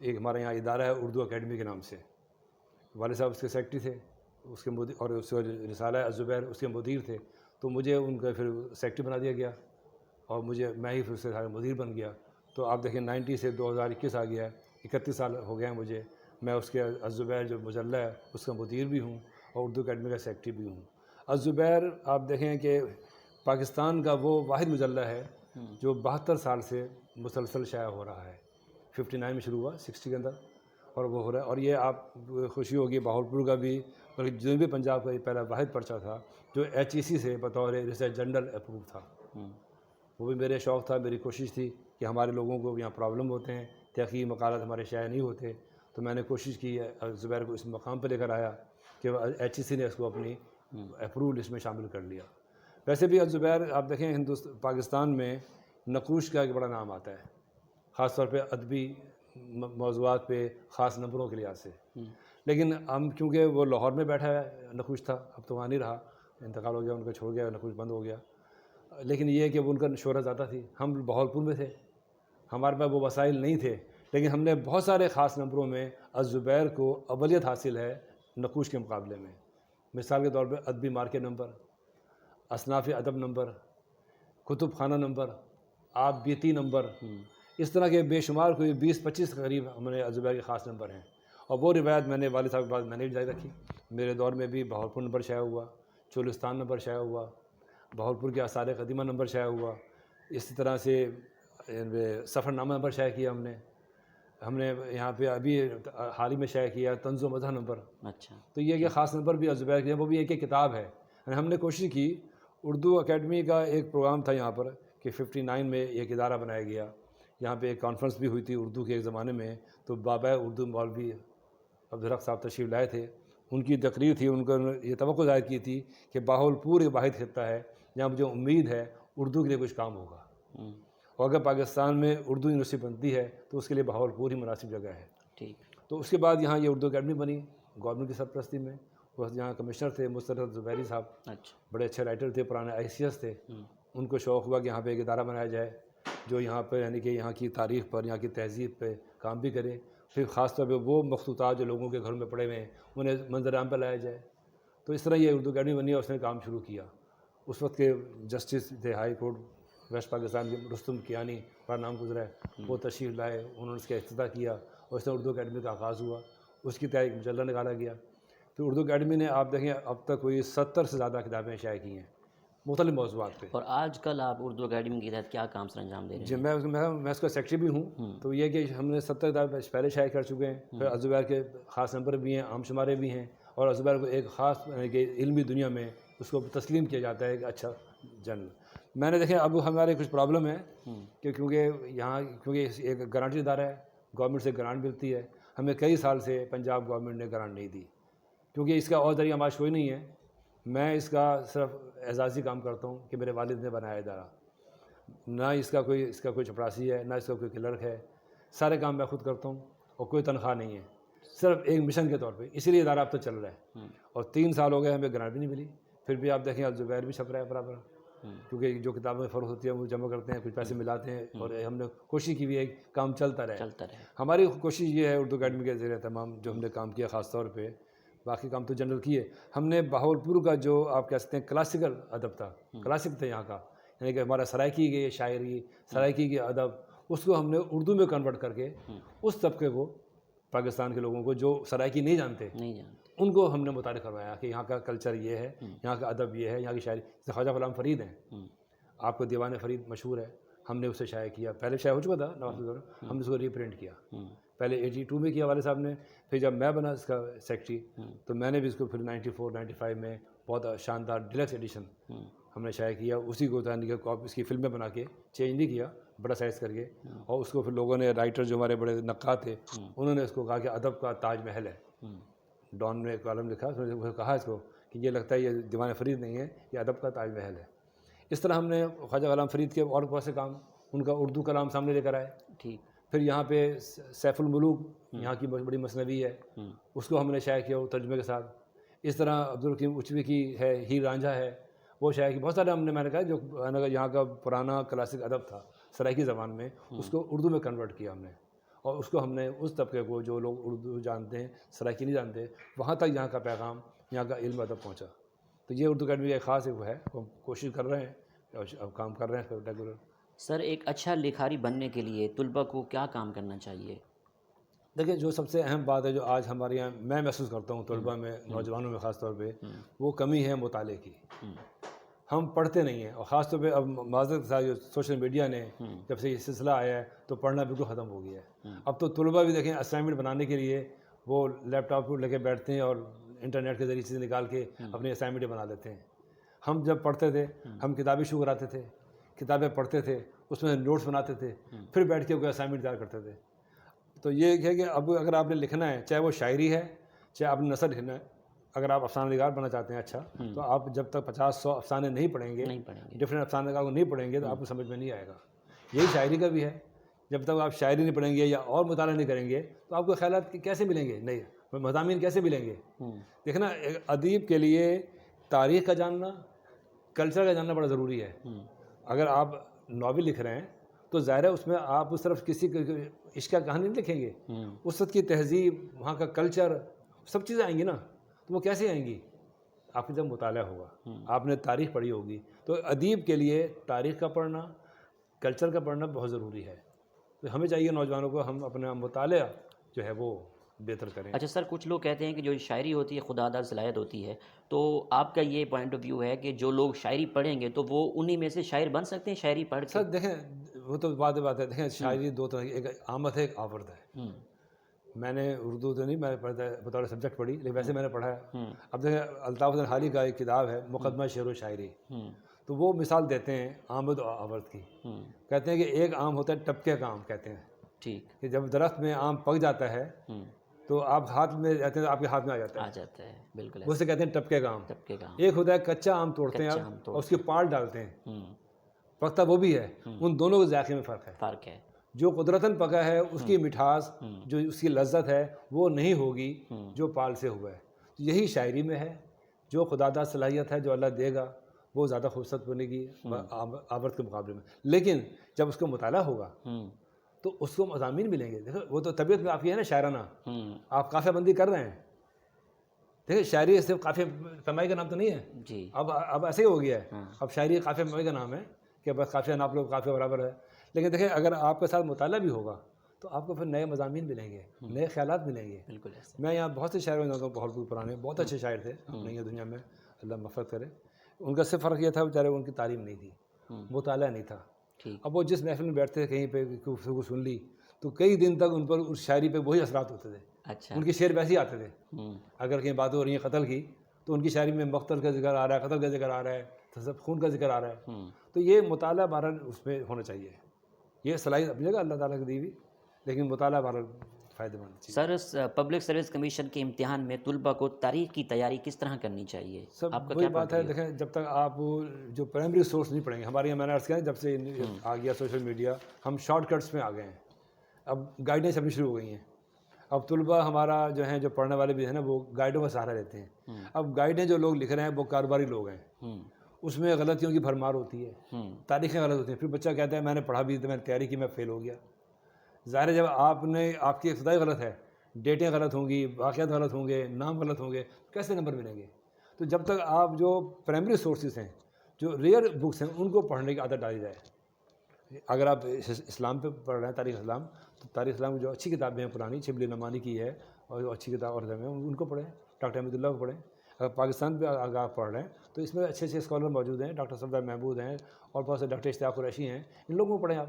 ایک ہمارے یہاں ادارہ ہے اردو اکیڈمی کے نام سے، والد صاحب اس کے سیکرٹری تھے، اس کے مدیر، اور اس کا رسالہ الزبیر اس کے مدیر تھے. تو مجھے ان کا پھر سیکرٹری بنا دیا گیا، اور میں ہی پھر اس کے مدیر بن گیا. تو آپ دیکھیں 90 سے 2021 آ گیا ہے، 31 سال ہو گئے ہیں مجھے. میں اس کے الزبیر جو مجلہ ہے اس کا مدیر بھی ہوں، اور اردو اکیڈمی کا سیکرٹری بھی ہوں. الزبیر آپ دیکھیں کہ پاکستان کا وہ واحد مجلہ ہے جو 72 سال سے مسلسل شائع ہو رہا ہے. 59 میں شروع ہوا، 60 کے اندر، اور وہ ہو رہا ہے. اور یہ آپ خوشی ہوگی، بہاولپور کا بھی، بلکہ جنوبی پنجاب کا یہ پہلا واحد پرچہ تھا جو HEC سے بطور ریسرچ جنرل اپروو تھا. وہ بھی میرے شوق تھا، میری کوشش تھی کہ ہمارے لوگوں کو یہاں پرابلم ہوتے ہیں، تحقیقی مقالات ہمارے شائع نہیں ہوتے. تو میں نے کوشش کی ہے، زبیر کو اس مقام پہ لے کر آیا کہ HEC نے اس کو اپنی اپروو لسٹ میں شامل کر لیا. ویسے بھی الزبیر آپ دیکھیں پاکستان میں نقوش کا ایک بڑا نام آتا ہے، خاص طور پہ ادبی موضوعات پہ خاص نمبروں کے لحاظ سے. لیکن ہم کیونکہ وہ لاہور میں بیٹھا ہے، نقوش تھا، اب تو وہاں نہیں رہا، انتقال ہو گیا ان کا، چھوڑ گیا، نقوش بند ہو گیا. لیکن یہ کہ وہ ان کا شہرت زیادہ تھی. ہم بہاولپور میں تھے، ہمارے پاس وہ وسائل نہیں تھے، لیکن ہم نے بہت سارے خاص نمبروں میں الزبیر کو اولیت حاصل ہے نقوش کے مقابلے میں. مثال کے طور پہ ادبی مارکے نمبر، اصناف ادب نمبر، کتب خانہ نمبر، آپ بیتی نمبر، اس طرح کے بے شمار کوئی 20-25 کے قریب ہم نے الزبیر کے خاص نمبر ہیں. اور وہ روایت میں نے والد صاحب کے بعد میں نے بھی جاری رکھی. میرے دور میں بھی بہاولپور نمبر شائع ہوا، چولستان نمبر شائع ہوا، بہاولپور کے آثار قدیمہ نمبر شائع ہوا. اسی طرح سے سفر نامہ نمبر شائع کیا ہم نے یہاں پہ ابھی حال ہی میں شائع کیا طنز و مزاح نمبر. اچھا. تو یہ کہ خاص نمبر بھی الزبیر کے، وہ بھی ایک کتاب ہے. ہم نے کوشش کی، اردو اکیڈمی کا ایک پروگرام تھا یہاں پر کہ 59 میں ایک ادارہ بنایا گیا. یہاں پہ ایک کانفرنس بھی ہوئی تھی اردو کے ایک زمانے میں. تو بابا اردو مولوی عبدالحق صاحب تشریف لائے تھے. ان کی تقریر تھی، ان کو یہ توقع ظاہر کی تھی کہ بہاولپور ایک واحد خطہ ہے جہاں مجھے امید ہے اردو کے لیے کچھ کام ہوگا. اور اگر پاکستان میں اردو یونیورسٹی بنتی ہے تو اس کے لیے بہاولپور ہی مناسب جگہ ہے. ٹھیک. تو اس کے بعد یہاں یہ اردو اکیڈمی بنی گورنمنٹ کی سرپرستی میں. وہ یہاں کمشنر تھے مسترد زبیری صاحب، اچھا، بڑے اچھے رائٹر تھے، پرانے ICS تھے. ان کو شوق ہوا کہ یہاں پہ ایک ادارہ بنایا جائے جو یہاں پہ یعنی کہ یہاں کی تاریخ پر، یہاں کی تہذیب پہ کام بھی کرے. پھر خاص طور پہ وہ مخطوطات جو لوگوں کے گھروں میں پڑے ہوئے ہیں انہیں منظر عام پہ لایا جائے. تو اس طرح یہ اردو اکیڈمی بنی اور اس نے کام شروع کیا. اس وقت کے جسٹس تھے ہائی کورٹ ویسٹ پاکستان کے رستم کیانی، بڑا نام گزرا ہے، وہ تشریف لائے، انہوں نے اس کا افتتاح کیا اور اس نے اردو اکیڈمی کا آغاز ہوا. اس کی تحت ایک مجلہ نکالا گیا. تو اردو اکیڈمی نے آپ دیکھیں اب تک کوئی 70 سے زیادہ کتابیں شائع کی ہیں مختلف موضوعات پہ. اور آج کل آپ اردو اکیڈمی کے تحت کیا کام سر انجام دے رہے جی ہیں؟ میں اس کا سیکرٹری بھی ہوں. تو یہ کہ ہم نے 70 کتابیں پہلے شائع کر چکے ہیں. پھر الزبیر کے خاص نمبر بھی ہیں، عام شمارے بھی ہیں، اور الزبیر کو ایک خاص یعنی کہ علمی دنیا میں اس کو تسلیم کیا جاتا ہے ایک اچھا جنرل. میں نے دیکھیں اب ہمارے کچھ پرابلم ہے کہ کیونکہ یہاں ایک گرانٹی ادارہ ہے، گورنمنٹ سے گرانٹ ملتی ہے. ہمیں کئی سال سے پنجاب گورنمنٹ نے گرانٹ نہیں دی کیونکہ اس کا اور ذریعہ معاش کوئی نہیں ہے. میں اس کا صرف اعزازی کام کرتا ہوں کہ میرے والد نے بنایا ادارہ، نہ اس کا کوئی چپراسی ہے، نہ اس کا کوئی کلرک ہے. سارے کام میں خود کرتا ہوں اور کوئی تنخواہ نہیں ہے، صرف ایک مشن کے طور پہ. اسی لیے ادارہ اب تک چل رہا ہے اور 3 سال ہو گئے ہمیں گرانٹ بھی نہیں ملی. پھر بھی آپ دیکھیں الزبیر بھی چھپ رہا ہے برابر، کیونکہ جو کتابیں فروخت ہوتی ہیں وہ جمع کرتے ہیں، کچھ پیسے ملاتے ہیں اور ہم نے کوشش کی بھی ہے کام چلتا رہے. ہماری کوشش یہ ہے اردو اکیڈمی کے زیر تمام جو ہم نے کام کیا خاص طور پہ، باقی کام تو جنرل کیے. ہم نے بہاولپور کا جو آپ کہہ سکتے ہیں کلاسیکل ادب تھا، کلاسک تھا یہاں کا، یعنی کہ ہمارا سرائکی کی شاعری، سرائکی کے ادب، اس کو ہم نے اردو میں کنورٹ کر کے اس طبقے کو، پاکستان کے لوگوں کو جو سرائکی نہیں جانتے ان کو ہم نے متعارف کروایا کہ یہاں کا کلچر یہ ہے، یہاں کا ادب یہ ہے، یہاں کی شاعری. جیسے خواجہ غلام فرید ہیں، آپ کو دیوان فرید مشہور ہے، ہم نے اسے شائع کیا. پہلے شائع ہو چکا تھا نواز الدین، ہم نے اس کو ری پرنٹ کیا. پہلے 82 میں کیا والد صاحب نے، پھر جب میں بنا اس کا سیکرٹری تو میں نے بھی اس کو پھر 94 95 میں بہت شاندار ڈیلکس ایڈیشن ہم نے شائع کیا. اسی کو اس کی فلمیں بنا کے چینج نہیں کیا، بڑا سائز کر کے. اور اس کو پھر لوگوں نے، رائٹر جو ہمارے بڑے نقاد تھے انہوں نے اس کو کہا کہ ادب کا تاج محل ہے. ڈان نے ایک کالم لکھا، اس نے کہا اس کو کہ یہ لگتا ہے یہ دیوان فرید نہیں ہے، یہ ادب کا تاج محل ہے. اس طرح ہم نے خواجہ غلام فرید کے اور بہت سے کام، ان کا اردو کلام سامنے لے کر آئے. ٹھیک. پھر یہاں پہ سیف الملوک یہاں کی بڑی مثنوی ہے، اس کو ہم نے شائع کیا ترجمے کے ساتھ. اس طرح عبدالرحیم اچوی کی ہے ہیر رانجھا ہے، وہ شائع کی. بہت سارے میں نے کہا جو یہاں کا پرانا کلاسک ادب تھا سرائکی زبان میں، اس کو اردو میں کنورٹ کیا ہم نے. اور اس کو ہم نے اس طبقے کو جو لوگ اردو جانتے ہیں سرائکی نہیں جانتے، وہاں تک یہاں کا پیغام، یہاں کا علم ادب پہنچا. تو یہ اردو اکیڈمی کا خاص ایک ہے، ہم کوشش کر رہے ہیں اور کام کر رہے ہیں ریگولر. سر ایک اچھا لکھاری بننے کے لیے طلباء کو کیا کام کرنا چاہیے؟ دیکھیں جو سب سے اہم بات ہے جو آج ہمارے یہاں میں محسوس کرتا ہوں طلباء میں، نوجوانوں میں خاص طور پہ، وہ کمی ہے مطالعے کی. ہم پڑھتے نہیں ہیں، اور خاص طور پہ اب معذرت کے ساتھ جو سوشل میڈیا نے جب سے یہ سلسلہ آیا ہے تو پڑھنا بالکل ختم ہو گیا ہے. اب تو طلباء بھی دیکھیں اسائنمنٹ بنانے کے لیے وہ لیپ ٹاپ کو لے کے بیٹھتے ہیں اور انٹرنیٹ کے ذریعے چیزیں نکال کے اپنی اسائنمنٹیں بنا لیتے ہیں. ہم جب پڑھتے تھے ہم کتابیں شروع کراتے تھے، کتابیں پڑھتے تھے، اس میں نوٹس بناتے تھے، پھر بیٹھ کے کوئی اسائنمنٹ تیار کرتے تھے. تو یہ ہے کہ اب اگر آپ نے لکھنا ہے، چاہے وہ شاعری ہے، چاہے آپ نے نثر لکھنا ہے، اگر آپ افسانہ نگار بننا چاہتے ہیں اچھا، تو آپ جب تک 50-100 افسانے نہیں پڑھیں گے، ڈفرینٹ افسانے نگار کو نہیں پڑھیں گے تو آپ کو سمجھ میں نہیں آئے گا. یہی شاعری کا بھی ہے، جب تک آپ شاعری نہیں پڑھیں گے یا اور مطالعہ نہیں کریں گے تو آپ کو خیالات کیسے ملیں گے، نہیں مضامین کیسے ملیں گے. دیکھنا ادیب کے لیے تاریخ کا جاننا، کلچر کا جاننا بڑا ضروری ہے. اگر آپ ناول لکھ رہے ہیں تو ظاہر ہے اس میں آپ صرف کسی عشق کا کہانی نہیں لکھیں گے، اس وقت کی تہذیب، وہاں کا کلچر، سب چیزیں آئیں گی نا. تو وہ کیسے آئیں گی؟ آپ کا جب مطالعہ ہوگا، آپ نے تاریخ پڑھی ہوگی. تو ادیب کے لیے تاریخ کا پڑھنا، کلچر کا پڑھنا بہت ضروری ہے. تو ہمیں چاہیے نوجوانوں کو ہم اپنا مطالعہ جو ہے وہ بہتر کریں. اچھا سر، کچھ لوگ کہتے ہیں کہ جو شاعری ہوتی ہے خدا داد صلاحیت ہوتی ہے، تو آپ کا یہ پوائنٹ آف ویو ہے کہ جو لوگ شاعری پڑھیں گے تو وہ انہی میں سے شاعر بن سکتے ہیں شاعری پڑھ کے؟ سر دیکھیں وہ تو بات ہے، دیکھیں شاعری دو طرح کی، ایک آمد ہے ایک آورد ہے. میں نے اردو تو نہیں، میں نے پڑھتا ہے بطور سبجیکٹ پڑھی، لیکن ویسے میں نے پڑھا ہے. اب دیکھیں الطاف حسن حالی کا ایک کتاب ہے مقدمہ شعر و شاعری، تو وہ مثال دیتے ہیں آمد و آورد کی. کہتے ہیں کہ ایک آم ہوتا ہے ٹپکے کا آم کہتے ہیں، ٹھیک، کہ جب درخت میں آم پک جاتا ہے تو آپ ہاتھ میں جاتے ہیں، آپ کے ہاتھ میں آ جاتا ہے، بالکل وہ سے کہتے ہیں ٹپکے کا آم. طبقے کا. ایک ہوتا ہے کچا آم توڑتے ہیں آپ اور اس کے پارٹ ڈالتے ہیں، پکتا وہ بھی ہے. ان دونوں کے ذائقے میں فرق ہے. جو قدرتاً پکا ہے اس کی مٹھاس، جو اس کی لذت ہے وہ نہیں ہوگی جو پال سے ہوا ہے. یہی شاعری میں ہے، جو خدا داد صلاحیت ہے جو اللہ دے گا وہ زیادہ خوبصورت بنے گی آورت کے مقابلے میں، لیکن جب اس کا مطالعہ ہوگا تو اس کو مضامین ملیں گے. دیکھو وہ تو طبیعت میں آپ کی ہے نا شاعرانہ، آپ قافیہ بندی کر رہے ہیں. دیکھیں شاعری صرف قافیہ پیمائی کا نام تو نہیں ہے. جی اب ایسے ہی ہو گیا ہے، اب شاعری قافیہ پیمائی کا نام ہے کہ بس قافیہ ناپ لو قافیہ برابر ہے. لیکن دیکھیں اگر آپ کے ساتھ مطالعہ بھی ہوگا تو آپ کو پھر نئے مضامین ملیں گے، نئے خیالات ملیں گے. بالکل ایسے. میں یہاں بہت سے شاعروں جانتا ہوں بہت پرانے، بہت اچھے شاعر تھے اپنی دنیا میں، اللہ مغفرت کرے. ان کا صرف فرق یہ تھا بیچارے ان کی تعلیم نہیں تھی، مطالعہ نہیں تھا. ٹھیک. اب وہ جس محفل میں بیٹھتے تھے کہیں پہ گفتگو سن لی تو کئی دن تک ان پر اس شاعری پہ وہی اثرات ہوتے تھے. اچھا. ان کے شعر ویسے ہی آتے تھے. اگر کہیں بات ہو رہی ہے قتل کی تو ان کی شاعری میں مقتل کا ذکر آ رہا ہے، قتل کا ذکر آ رہا ہے، خون کا ذکر آ رہا ہے. تو یہ مطالعہ بہرحال اس میں ہونا چاہیے. یہ صلاحیت اپنی جگہ اللہ تعالیٰ کی دی ہوئی، لیکن مطالعہ بہرحال فائدہ مند چیز. سر پبلک سروس کمیشن کے امتحان میں طلباء کو تاریخ کی تیاری کس طرح کرنی چاہیے؟ سب آپ کا وہی کیا بات ہے. دیکھیں جب تک آپ جو پرائمری سورس نہیں پڑھیں گے، ہمارے یہاں میں نے عرض کیا جب سے آ گیا سوشل میڈیا ہم شارٹ کٹس میں آ گئے ہیں. اب گائیڈیں چلنی شروع ہو گئی ہیں. اب طلباء ہمارا جو ہیں جو پڑھنے والے بھی ہیں نا وہ گائیڈوں کا سہارا لیتے ہیں. اب گائیڈیں جو لوگ لکھ رہے ہیں وہ کاروباری لوگ ہیں، اس میں غلطیوں کی بھرمار ہوتی ہے، تاریخیں غلط ہوتی ہیں. پھر بچہ کہتا ہے میں نے پڑھا بھی تو میں نے تیاری کی، میں فیل ہو گیا. ظاہر ہے جب آپ کی ابتدائی غلط ہے، ڈیٹیں غلط ہوں گی، واقعات غلط ہوں گے، نام غلط ہوں گے، کیسے نمبر ملیں گے؟ تو جب تک آپ جو پرائمری سورسز ہیں، جو ریئر بکس ہیں، ان کو پڑھنے کی عادت ڈالی جائے. اگر آپ اسلام پہ پڑھ رہے ہیں تاریخ اسلام، تو تاریخ اسلام کی جو اچھی کتابیں ہیں پرانی، شبلی نعمانی کی ہے اور جو اچھی کتاب اور ہیں ان کو پڑھیں، ڈاکٹر احمد اللہ کو پڑھیں. اگر پاکستان پہ اگر آپ پڑھ رہے ہیں تو اس میں اچھے اچھے اسکالر موجود ہیں، ڈاکٹر صفدر محمود ہیں اور بہت سے ڈاکٹر اشتیاق قریشی ہیں. ان لوگوں کو پڑھیں آپ،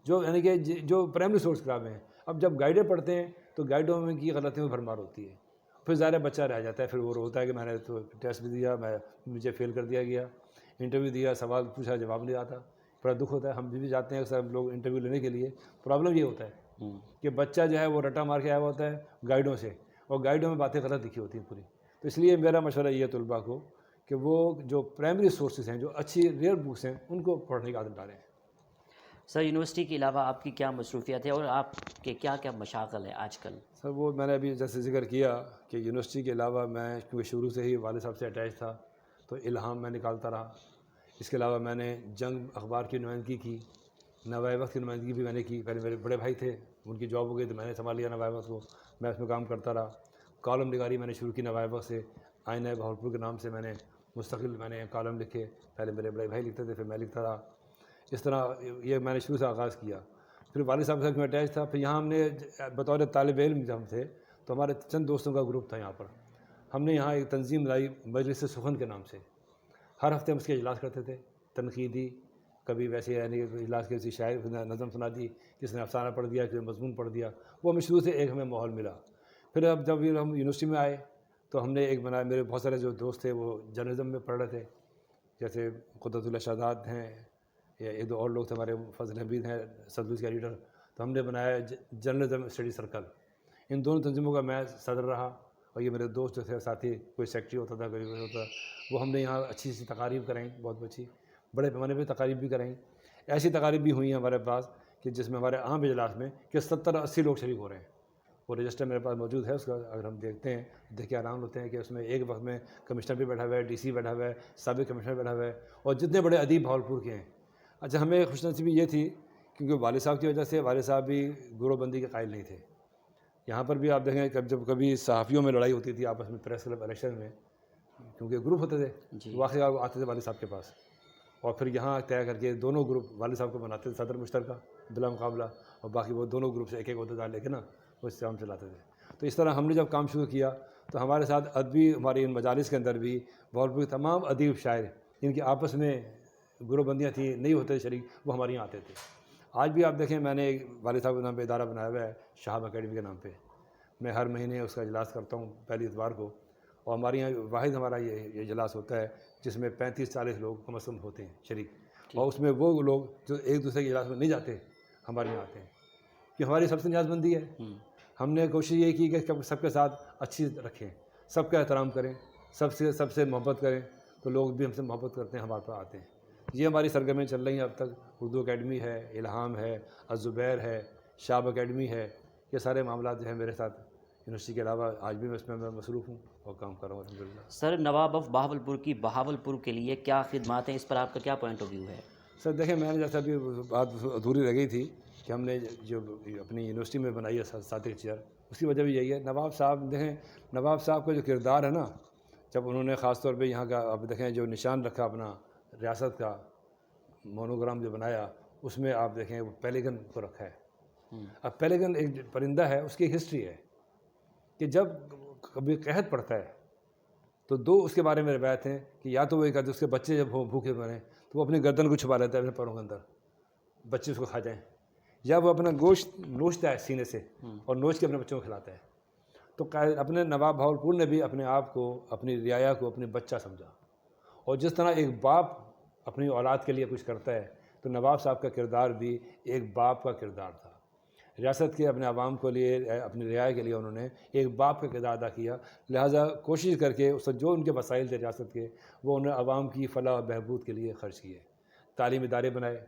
جو یعنی کہ جو پرائمری سورس کتابیں ہیں. اب جب گائیڈیں پڑھتے ہیں تو گائیڈوں میں کی غلطیوں میں بھرمار ہوتی ہے، پھر ظاہر بچہ رہ جاتا ہے. پھر وہ روتا ہے کہ میں نے تو ٹیسٹ بھی دیا، مجھے فیل کر دیا گیا، انٹرویو دیا، سوال پوچھا جواب نہیں آتا. بڑا دکھ ہوتا ہے. ہم بھی جاتے ہیں اکثر لوگ انٹرویو لینے کے لیے. پرابلم یہ ہوتا ہے کہ بچہ جو ہے وہ رٹا مار کے آیا ہوتا ہے گائیڈوں سے، اور گائیڈوں میں باتیں غلط لکھی ہوتی ہیں پوری. تو اس لیے میرا مشورہ یہ ہے طلباء کو کہ وہ جو پرائمری سورسز ہیں، جو اچھی ریئر بکس ہیں، ان کو پڑھنے کی عادت ڈالیں. سر یونیورسٹی کے علاوہ آپ کی کیا مصروفیات ہے اور آپ کے کیا کیا مشاغل ہیں آج کل؟ سر وہ میں نے ابھی جیسے ذکر کیا کہ یونیورسٹی کے علاوہ میں کیونکہ شروع سے ہی والد صاحب سے اٹیچ تھا تو الہام میں نکالتا رہا. اس کے علاوہ میں نے جنگ اخبار کی نمائندگی کی، نوائے وقت کی نمائندگی بھی میں نے کی. پہلے میرے بڑے بھائی تھے، ان کی جاب ہو گئی تو میں نے سنبھال لیا نوائے وقت کو، میں اس میں کام کرتا رہا. کالم نگاری میں نے شروع کی نوائے وقت سے، آئینہ بہاولپور کے نام سے میں نے مستقل کالم لکھے. پہلے میرے بڑے بھائی لکھتے تھے، پھر میں لکھتا رہا. اس طرح یہ میں نے شروع سے آغاز کیا. پھر والد صاحب سے میں اٹیچ تھا. پھر یہاں ہم نے بطور طالب علم جب ہم تھے تو ہمارے چند دوستوں کا گروپ تھا یہاں پر. ہم نے یہاں ایک تنظیم لائی مجلس سخن کے نام سے. ہر ہفتے ہم اس کے اجلاس کرتے تھے، تنقیدی، کبھی ویسے یعنی اجلاس کے کسی شاعر نظم سنا دی، کسی نے افسانہ پڑھ دیا، کسی نے مضمون پڑھ دیا. وہ ہمیں شروع سے ایک ہمیں ماحول ملا. پھر اب جب ہم یونیورسٹی میں آئے تو ہم نے ایک بنایا. میرے بہت سارے جو دوست تھے وہ جرنلزم میں پڑھ رہے تھے، جیسے قدرت اللہ شہزاد ہیں یا ایک دو اور لوگ تھے ہمارے، فضل حمید ہیں سدلوز کے ایڈیٹر. تو ہم نے بنایا جرنلزم اسٹڈی سرکل. ان دونوں تنظیموں کا میں صدر رہا، اور یہ میرے دوست جو تھے ساتھی، کوئی سیکٹری ہوتا تھا، کوئی ہوتا. وہ ہم نے یہاں اچھی سی تقاریب کرائیں، بہت اچھی بڑے پیمانے پہ تقاریب بھی کرائیں. ایسی تقاریب بھی ہوئی ہیں ہمارے پاس کہ جس میں ہمارے عام اجلاس میں کہ 70-80 لوگ شریک ہو رہے ہیں. وہ رجسٹر میرے پاس موجود ہے، اس کا اگر ہم دیکھتے ہیں دیکھ کے آرام ہوتے ہیں کہ اس میں ایک وقت میں کمشنر بھی بیٹھا ہوا ہے، ڈی سی بیٹھا ہوا ہے، سابق کمشنر بیٹھا ہوا ہے، اور جتنے بڑے ادیب بہاولپور کے ہیں. اچھا ہمیں خوش نصیبی یہ تھی کیونکہ والد صاحب کی وجہ سے والد صاحب بھی گروہ بندی کے قائل نہیں تھے. یہاں پر بھی آپ دیکھیں جب کبھی صحافیوں میں لڑائی ہوتی تھی آپس میں پریس کلب الیکشن میں، کیونکہ گروپ ہوتے تھے، واقعی آتے تھے والد صاحب کے پاس، اور پھر یہاں طے کر کے دونوں گروپ والد صاحب کو بناتے تھے صدر مشترکہ بلا مقابلہ، اور باقی وہ دونوں گروپ سے ایک ایک عہدیدار لے کے نا وہ اس سے کام چلاتے تھے. تو اس طرح ہم نے جب کام شروع کیا تو ہمارے ساتھ ادبی ہماری ان مجالس کے اندر بھی بہاولپور کے تمام ادیب شاعر جن کی آپس میں گروہ بندیاں تھیں، نہیں ہوتے شریک، وہ ہمارے یہاں آتے تھے. آج بھی آپ دیکھیں میں نے والد صاحب کے نام پہ ادارہ بنایا ہوا ہے، شہاب اکیڈمی کے نام پہ. میں ہر مہینے اس کا اجلاس کرتا ہوں پہلی اتوار کو، اور ہمارے یہاں واحد ہمارا یہ اجلاس ہوتا ہے جس میں 35-40 لوگ کم از کم ہوتے ہیں شریک. اور اس میں وہ لوگ جو ایک دوسرے کے اجلاس میں نہیں جاتے ہمارے یہاں آتے ہیں، کہ ہماری سب سے نیاز بندی ہے. ہم نے کوشش یہ کی کہ سب کے ساتھ اچھی رکھیں، سب کا احترام کریں، سب سے محبت کریں، تو لوگ بھی ہم سے محبت کرتے ہیں، ہمارے پاس آتے ہیں. یہ ہماری سرگرمیاں چل رہی ہیں اب تک. اردو اکیڈمی ہے، الہام ہے، الزبیر ہے، شاب اکیڈمی ہے. یہ سارے معاملات جو ہیں میرے ساتھ یونیورسٹی کے علاوہ آج بھی میں اس میں مصروف ہوں اور کام کر رہا ہوں الحمدللہ. سر نواب آف بہاولپور کی بہاولپور کے لیے کیا خدمات ہیں، اس پر آپ کا کیا پوائنٹ آف ویو ہے؟ سر دیکھیں، میں نے جیسا ابھی بات ادھوری رہ گئی تھی کہ ہم نے جو اپنی یونیورسٹی میں بنائی ہے صادق چیئر، اس کی وجہ بھی یہی ہے. نواب صاحب دیکھیں، نواب صاحب کا جو کردار ہے نا، جب انہوں نے خاص طور پہ یہاں کا اب دیکھیں جو نشان رکھا اپنا ریاست کا مونوگرام جو بنایا، اس میں آپ دیکھیں وہ پیلیگن کو رکھا ہے. اب پیلیگن ایک پرندہ ہے، اس کی ہسٹری ہے کہ جب کبھی قحط پڑتا ہے تو دو اس کے بارے میں روایت ہیں کہ یا تو وہ ایک اس کے بچے جب بھوکے مریں تو وہ اپنی گردن کو چھپا لیتا ہے اپنے پیروں کے اندر، بچے اس کو کھا جائیں، یا وہ اپنا گوشت نوچتا ہے سینے سے اور نوچ کے اپنے بچوں کو کھلاتا ہے. تو اپنے نواب بہاولپور نے بھی اپنے آپ کو، اپنی رعایا کو اپنی بچہ سمجھا، اور جس طرح ایک باپ اپنی اولاد کے لیے کچھ کرتا ہے تو نواب صاحب کا کردار بھی ایک باپ کا کردار تھا. ریاست کے اپنے عوام کے لیے، اپنی رعایا کے لیے انہوں نے ایک باپ کا کردار ادا کیا. لہٰذا کوشش کر کے اس جو ان کے وسائل تھے ریاست کے، وہ انہیں عوام کی فلاح و بہبود کے لیے خرچ کیے. تعلیمی ادارے بنائے،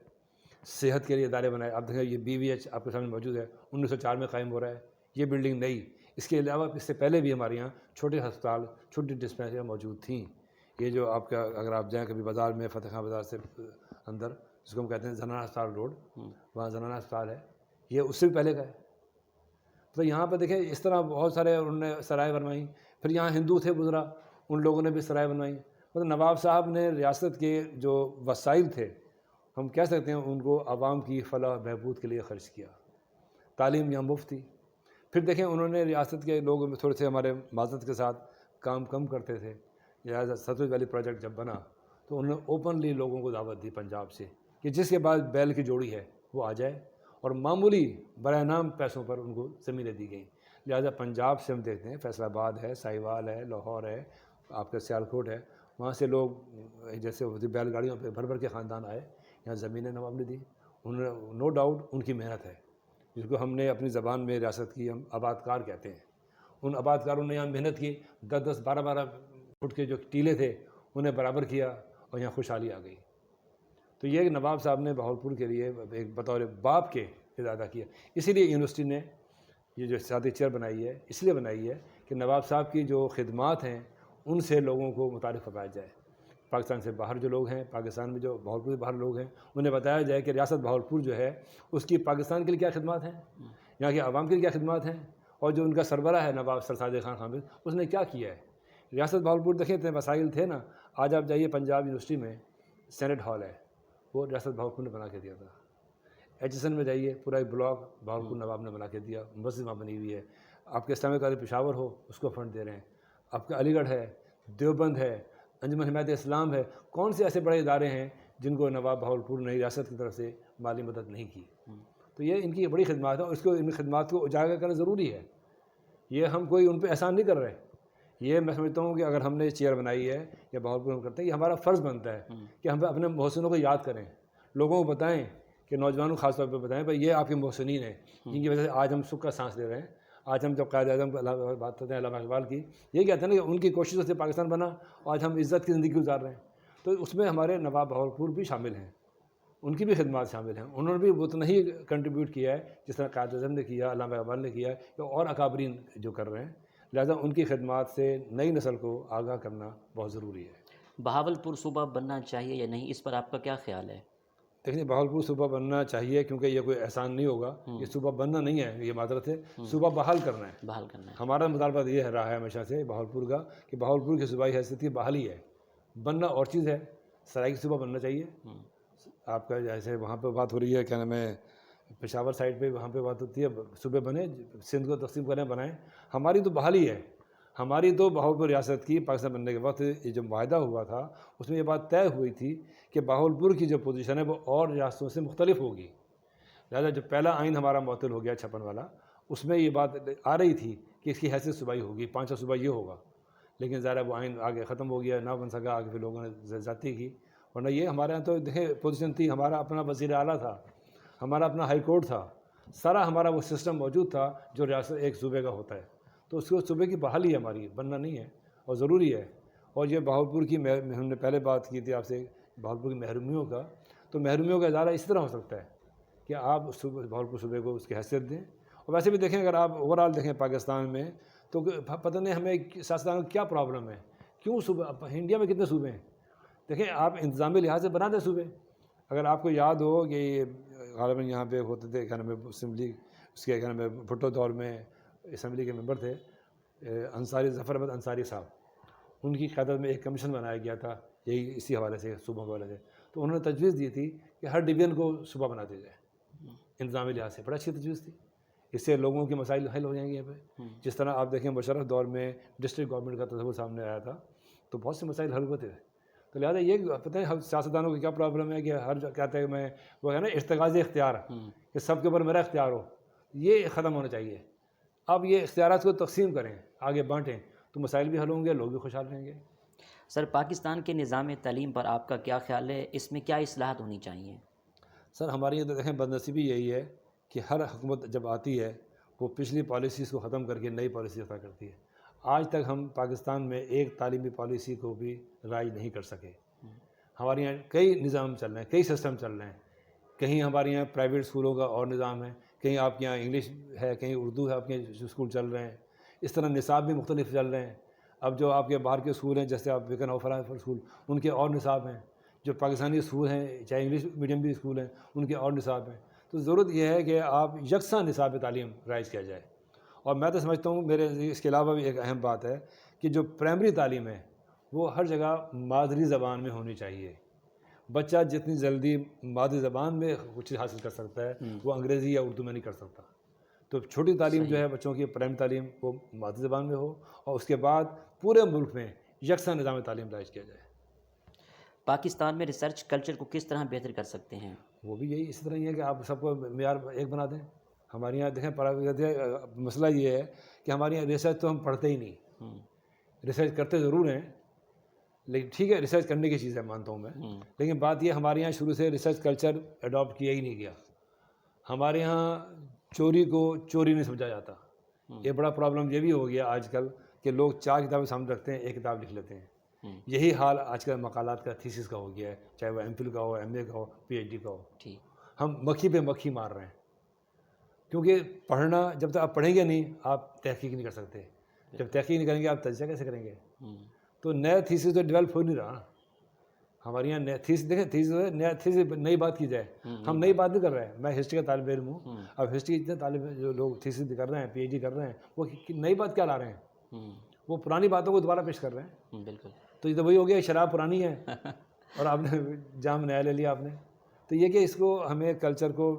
صحت کے لیے ادارے بنائے. اب دیکھیں یہ BVH آپ کے سامنے موجود ہے، 1904 میں قائم ہو رہا ہے. یہ بلڈنگ نئی، اس کے علاوہ اس سے پہلے بھی ہمارے یہاں چھوٹے ہسپتال، چھوٹی ڈسپینسریاں موجود تھیں. یہ جو آپ کا اگر آپ جائیں کبھی بازار میں، فتح خان بازار سے اندر، جس کو ہم کہتے ہیں زنانہ ہسپتال روڈ، وہاں زنانہ ہسپتال ہے، یہ اس سے بھی پہلے کا ہے. تو یہاں پہ دیکھیں اس طرح بہت سارے انہوں نے سرائے بنوائیں. پھر یہاں ہندو تھے گزرا، ان لوگوں نے بھی سرائے بنوائیں. مطلب نواب صاحب نے ریاست کے جو وسائل تھے، ہم کہہ سکتے ہیں ان کو عوام کی فلاح بہبود کے لیے خرچ کیا. تعلیم یہاں مفت تھی. پھر دیکھیں انہوں نے ریاست کے لوگ تھوڑے سے ہمارے معذرت کے ساتھ کام کم کرتے تھے. لہٰذا ستلج ویلی پروجیکٹ جب بنا تو انہوں نے اوپنلی لوگوں کو دعوت دی پنجاب سے کہ جس کے بعد بیل کی جوڑی ہے وہ آ جائے، اور معمولی برائے نام پیسوں پر ان کو زمینیں دی گئیں. لہٰذا پنجاب سے ہم دیکھتے ہیں فیصل آباد ہے، ساہیوال ہے، لاہور ہے، آپ کا سیالکوٹ ہے، وہاں سے لوگ جیسے بیل گاڑیوں پہ بھر بھر کے خاندان آئے، یہاں زمینیں نواب نے دی. انہوں نے نو ڈاؤٹ ان کی محنت ہے، جس کو ہم نے اپنی زبان میں ریاست کی ہم آباد کار کہتے ہیں. ان آباد کاروں نے یہاں محنت کی، 10-10 12-12 فٹ کے جو ٹیلے تھے انہیں برابر کیا، اور یہاں خوشحالی آ گئی. تو یہ نواب صاحب نے بہاولپور کے لیے ایک بطور باپ کے ادا کیا. اسی لیے یونیورسٹی نے یہ جو صادق چیئر بنائی ہے، اس لیے بنائی ہے کہ نواب صاحب کی جو خدمات ہیں ان سے لوگوں کو متعارف کروایا جائے. پاکستان سے باہر جو لوگ ہیں، پاکستان میں جو بہاولپور سے باہر لوگ ہیں، انہیں بتایا جائے کہ ریاست بہاولپور جو ہے اس کی پاکستان کے لیے کیا خدمات ہیں، یہاں کے عوام کے لیے کیا خدمات ہیں، اور جو ان کا سربراہ ہے نواب سر صادق خان حامد، اس نے کیا کیا ہے. ریاست بہاولپور دیکھیں اتنے وسائل تھے نا. آج آپ جائیے پنجاب یونیورسٹی میں سینٹ ہال ہے، وہ ریاست بہاولپور نے بنا کے دیا تھا. HSN میں جائیے، پورا ایک بلاک بہاولپور نواب نے بنا کے دیا. مسجد وہاں بنی ہوئی ہے. آپ کے اسلامی کالج پشاور ہو، اس کو فنڈ دے رہے ہیں. آپ کا علی گڑھ ہے، دیوبند ہے، انجمن حمایت اسلام ہے. کون سے ایسے بڑے ادارے ہیں جن کو نواب بہاولپور نے ریاست کی طرف سے مالی مدد نہیں کی؟ تو یہ ان کی بڑی خدمات ہے، اور اس کو ان خدمات کو اجاگر کرنا ضروری ہے. یہ ہم کوئی ان پہ احسان نہیں کر رہے. یہ میں سمجھتا ہوں کہ اگر ہم نے چیئر بنائی ہے یا بہاولپور ہم کرتے ہیں، یہ ہمارا فرض بنتا ہے کہ ہم اپنے محسنوں کو یاد کریں، لوگوں کو بتائیں، کہ نوجوانوں کو خاص طور پہ بتائیں بھائی یہ آپ کے محسنین ہیں جن کی وجہ سے آج ہم سکھ کا سانس لے رہے ہیں. آج ہم جب قائد اعظم بات کرتے ہیں علامہ اقبال کی، یہ کہتے ہیں نا کہ ان کی کوششوں سے پاکستان بنا، اور آج ہم عزت کی زندگی گزار رہے ہیں. تو اس میں ہمارے نواب بہاولپور بھی شامل ہیں، ان کی بھی خدمات شامل ہیں. انہوں نے بھی اتنا ہی کنٹریبیوٹ کیا ہے جس طرح قائد اعظم نے کیا، علامہ اقبال نے کیا، اور اکابرین جو کر رہے ہیں. لہٰذا ان کی خدمات سے نئی نسل کو آگاہ کرنا بہت ضروری ہے. بہاولپور صوبہ بننا چاہیے یا نہیں، اس پر آپ کا کیا خیال ہے؟ دیکھیں بہاولپور صوبہ بننا چاہیے، کیونکہ یہ کوئی احسان نہیں ہوگا. یہ صوبہ بننا نہیں ہے، یہ معذرت ہے، صوبہ بحال کرنا ہے. بحال کرنا ہے. ہمارا مطالبہ یہ رہا ہے ہمیشہ سے بہاولپور کا کہ بہاولپور کی صوبائی حیثیت کی بحالی ہے. بننا اور چیز ہے، سرائیکی صوبہ بننا چاہیے. آپ کا جیسے وہاں پہ بات ہو رہی ہے، کیا نام ہے، پشاور سائڈ پہ وہاں پہ بات ہوتی ہے صوبے بنے، سندھ کو تقسیم کریں، بنائیں. ہماری تو بحالی ہے. ہماری تو بہاولپور ریاست کی پاکستان بننے کے وقت یہ جو معاہدہ ہوا تھا اس میں یہ بات طے ہوئی تھی کہ بہاولپور کی جو پوزیشن ہے وہ اور ریاستوں سے مختلف ہوگی. لہٰذا جو پہلا آئین ہمارا معطل ہو گیا 56 والا، اس میں یہ بات آ رہی تھی کہ اس کی حیثیت صوبائی ہوگی، 5واں صوبہ یہ ہوگا. لیکن ظاہر وہ آئین آگے ختم ہو گیا، نہ بن سکا آگے. پھر لوگوں نے زیادتی کی، ورنہ یہ ہمارے یہاں تو دیکھیں پوزیشن تھی. ہمارا اپنا وزیر اعلیٰ تھا، ہمارا اپنا ہائی کورٹ تھا، سارا ہمارا وہ سسٹم موجود تھا جو ریاست ایک صوبے کا ہوتا ہے. تو اس کو صوبے کی بحالی ہے ہماری، بننا نہیں ہے، اور ضروری ہے. اور یہ بہاولپور کی ہم نے پہلے بات کی تھی آپ سے بہاولپور کی محرومیوں کا، تو محرومیوں کا اظہار اسی طرح ہو سکتا ہے کہ آپ بہاولپور صوبے کو اس کی حیثیت دیں، اور ویسے بھی دیکھیں اگر آپ اوور آل دیکھیں پاکستان میں تو پتہ نہیں ہمیں سیاستدانوں کو کیا پرابلم ہے، کیوں صوبے انڈیا میں کتنے صوبے ہیں؟ دیکھیں آپ انتظامی لحاظ سے بنا دیں صوبے. اگر آپ کو یاد ہو کہ غالباً یہاں پہ ہوتے تھے کیا نام ہے اسمبلی، اس کے کیا نام ہے بھٹو دور میں اسمبلی کے ممبر تھے انصاری، ظفر احمد انصاری صاحب، ان کی قیادت میں ایک کمیشن بنایا گیا تھا یہی اسی حوالے سے، صوبوں کے حوالے سے. تو انہوں نے تجویز دی تھی کہ ہر ڈویژن کو صوبہ بنا دیا جائے انتظامی لحاظ سے. بڑا اچھی تجویز تھی، اس سے لوگوں کے مسائل حل ہو جائیں گے یہاں پہ. جس طرح آپ دیکھیں مشرف دور میں ڈسٹرکٹ گورنمنٹ کا تصور سامنے آیا تھا تو بہت سے مسائل حل ہوتے تھے. تو لہٰذا یہ پتہ ہے ہم سیاستدانوں کو کیا پرابلم ہے کہ ہر کہتے ہیں میں وہ ہے نا ارتکاز اختیار کہ سب کے اوپر میرا اختیار ہو، یہ ختم ہونا چاہیے. اب یہ اختیارات کو تقسیم کریں، آگے بانٹیں تو مسائل بھی حل ہوں گے، لوگ بھی خوشحال رہیں گے. سر پاکستان کے نظام تعلیم پر آپ کا کیا خیال ہے؟ اس میں کیا اصلاحات ہونی چاہیے؟ سر ہماری یہ دیکھیں بدنصیبی یہی ہے کہ ہر حکومت جب آتی ہے وہ پچھلی پالیسیز کو ختم کر کے نئی پالیسی عطا کرتی ہے. آج تک ہم پاکستان میں ایک تعلیمی پالیسی کو بھی رائج نہیں کر سکے. ہمارے یہاں کئی نظام چل رہے ہیں، کئی سسٹم چل رہے ہیں. کہیں ہمارے یہاں پرائیویٹ اسکولوں کا اور نظام ہے، کہیں آپ کے یہاں انگلش ہے، کہیں اردو ہے، آپ کے اسکول چل رہے ہیں. اس طرح نصاب بھی مختلف چل رہے ہیں. اب جو آپ کے باہر کے اسکول ہیں جیسے آپ ویکن آفر اسکول، ان کے اور نصاب ہیں. جو پاکستانی اسکول ہیں چاہے انگلش میڈیم بھی اسکول ہیں ان کے اور نصاب ہیں. تو ضرورت یہ ہے کہ آپ یکساں نصاب تعلیم رائج کیا جائے. اور میں تو سمجھتا ہوں میرے اس کے علاوہ بھی ایک اہم بات ہے کہ جو پرائمری تعلیم ہے وہ ہر جگہ مادری زبان میں ہونی چاہیے. بچہ جتنی جلدی مادری زبان میں کچھ چیز حاصل کر سکتا ہے وہ انگریزی یا اردو میں نہیں کر سکتا. تو چھوٹی تعلیم جو ہے بچوں کی پرائمری تعلیم وہ مادری زبان میں ہو اور اس کے بعد پورے ملک میں یکساں نظام تعلیم رائج کیا جائے. پاکستان میں ریسرچ کلچر کو کس طرح بہتر کر سکتے ہیں؟ وہ بھی یہی اسی طرح ہی ہے کہ آپ سب کو معیار ایک بنا دیں. ہمارے یہاں دیکھیں مسئلہ یہ ہے کہ ہمارے یہاں ریسرچ تو ہم پڑھتے ہی نہیں. ریسرچ کرتے ضرور ہیں لیکن ٹھیک ہے ریسرچ کرنے کی چیز ہے مانتا ہوں میں، لیکن بات یہ ہمارے یہاں شروع سے ریسرچ کلچر اڈاپٹ کیا ہی نہیں گیا. ہمارے یہاں چوری کو چوری نہیں سمجھا جاتا. یہ بڑا پرابلم یہ بھی ہو گیا آج کل کہ لوگ 4 کتابیں سامنے رکھتے ہیں، ایک کتاب لکھ لیتے ہیں. یہی حال آج کل مقالات کا تھیسس کا ہو گیا ہے، چاہے وہ ایم فل کا ہو، ایم اے کا ہو، پی ایچ ڈی کا ہو. ہم مکھی پہ مکھی مار رہے ہیں کیونکہ پڑھنا جب تک آپ پڑھیں گے نہیں آپ تحقیق نہیں کر سکتے. جب تحقیق نہیں کریں گے آپ تجزیہ کیسے کریں گے؟ تو نیا تھیسس تو ڈیولپ ہو نہیں رہا. ہمارے یہاں نیا تھیسس دیکھیں، تھیسس نیا تھیسس نئی بات کی جائے، ہم نئی بات نہیں کر رہے ہیں. میں ہسٹری کا طالب علم ہوں. اب ہسٹری اتنے طالب جو لوگ تھیسس کر رہے ہیں، پی ایچ ڈی کر رہے ہیں، وہ نئی بات کیا لا رہے ہیں؟ وہ پرانی باتوں کو دوبارہ پیش کر رہے ہیں. بالکل. تو یہ تو وہی ہو گیا شراب پرانی ہے اور آپ نے جام نیا لے لیا آپ نے. تو یہ کہ اس کو ہمیں کلچر کو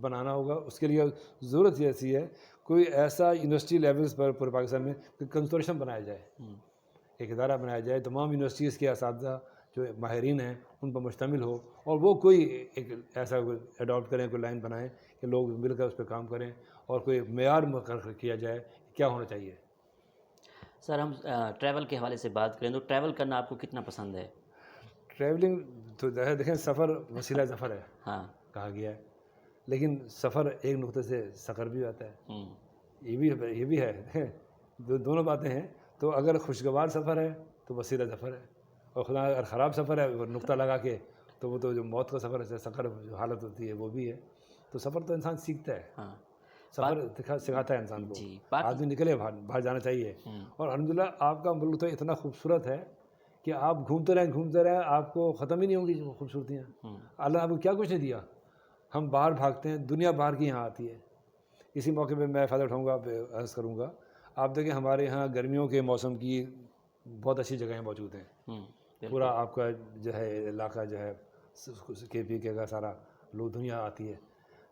بنانا ہوگا. اس کے لیے ضرورت یہ ایسی ہے کوئی ایسا یونیورسٹی لیولز پر پورے پاکستان میں کنسورشیم بنایا جائے، ایک ادارہ بنایا جائے، تمام یونیورسٹیز کے اساتذہ جو ماہرین ہیں ان پر مشتمل ہو اور وہ کوئی ایک ایسا اڈاپٹ کریں، کوئی لائن بنائیں کہ لوگ مل کر اس پہ کام کریں اور کوئی معیار مقرر کیا جائے کیا ہونا چاہیے. سر ہم ٹریول کے حوالے سے بات کریں تو ٹریول کرنا آپ کو کتنا پسند ہے؟ ٹریولنگ تو دیکھیں سفر وسیلہ ظفر ہے ہاں کہا گیا ہے، لیکن سفر ایک نقطے سے سفر بھی آتا ہے. یہ بھی ہے، دونوں باتیں ہیں. تو اگر خوشگوار سفر ہے تو وسیلہ ظفر ہے، اور خدا اگر خراب سفر ہے وہ نقطہ لگا کے تو وہ تو جو موت کا سفر ہے، سفر جو حالت ہوتی ہے وہ بھی ہے. تو سفر تو انسان سیکھتا ہے، سفر سکھاتا ہے انسان کو. آدمی نکلے باہر جانا چاہیے. اور الحمدللہ آپ کا ملک تو اتنا خوبصورت ہے کہ آپ گھومتے رہیں آپ کو ختم ہی نہیں ہوں گی خوبصورتیاں. اللہ نے آپ کو کیا کچھ نہیں دیا. ہم باہر بھاگتے ہیں، دنیا باہر کی یہاں آتی ہے. اسی موقع پہ میں فائدہ اٹھاؤں گا، عرض کروں گا. آپ دیکھیں ہمارے یہاں گرمیوں کے موسم کی بہت اچھی جگہیں موجود ہیں. پورا آپ کا جو ہے علاقہ جو ہے کے پی کے کا سارا لوگ دنیا آتی ہے.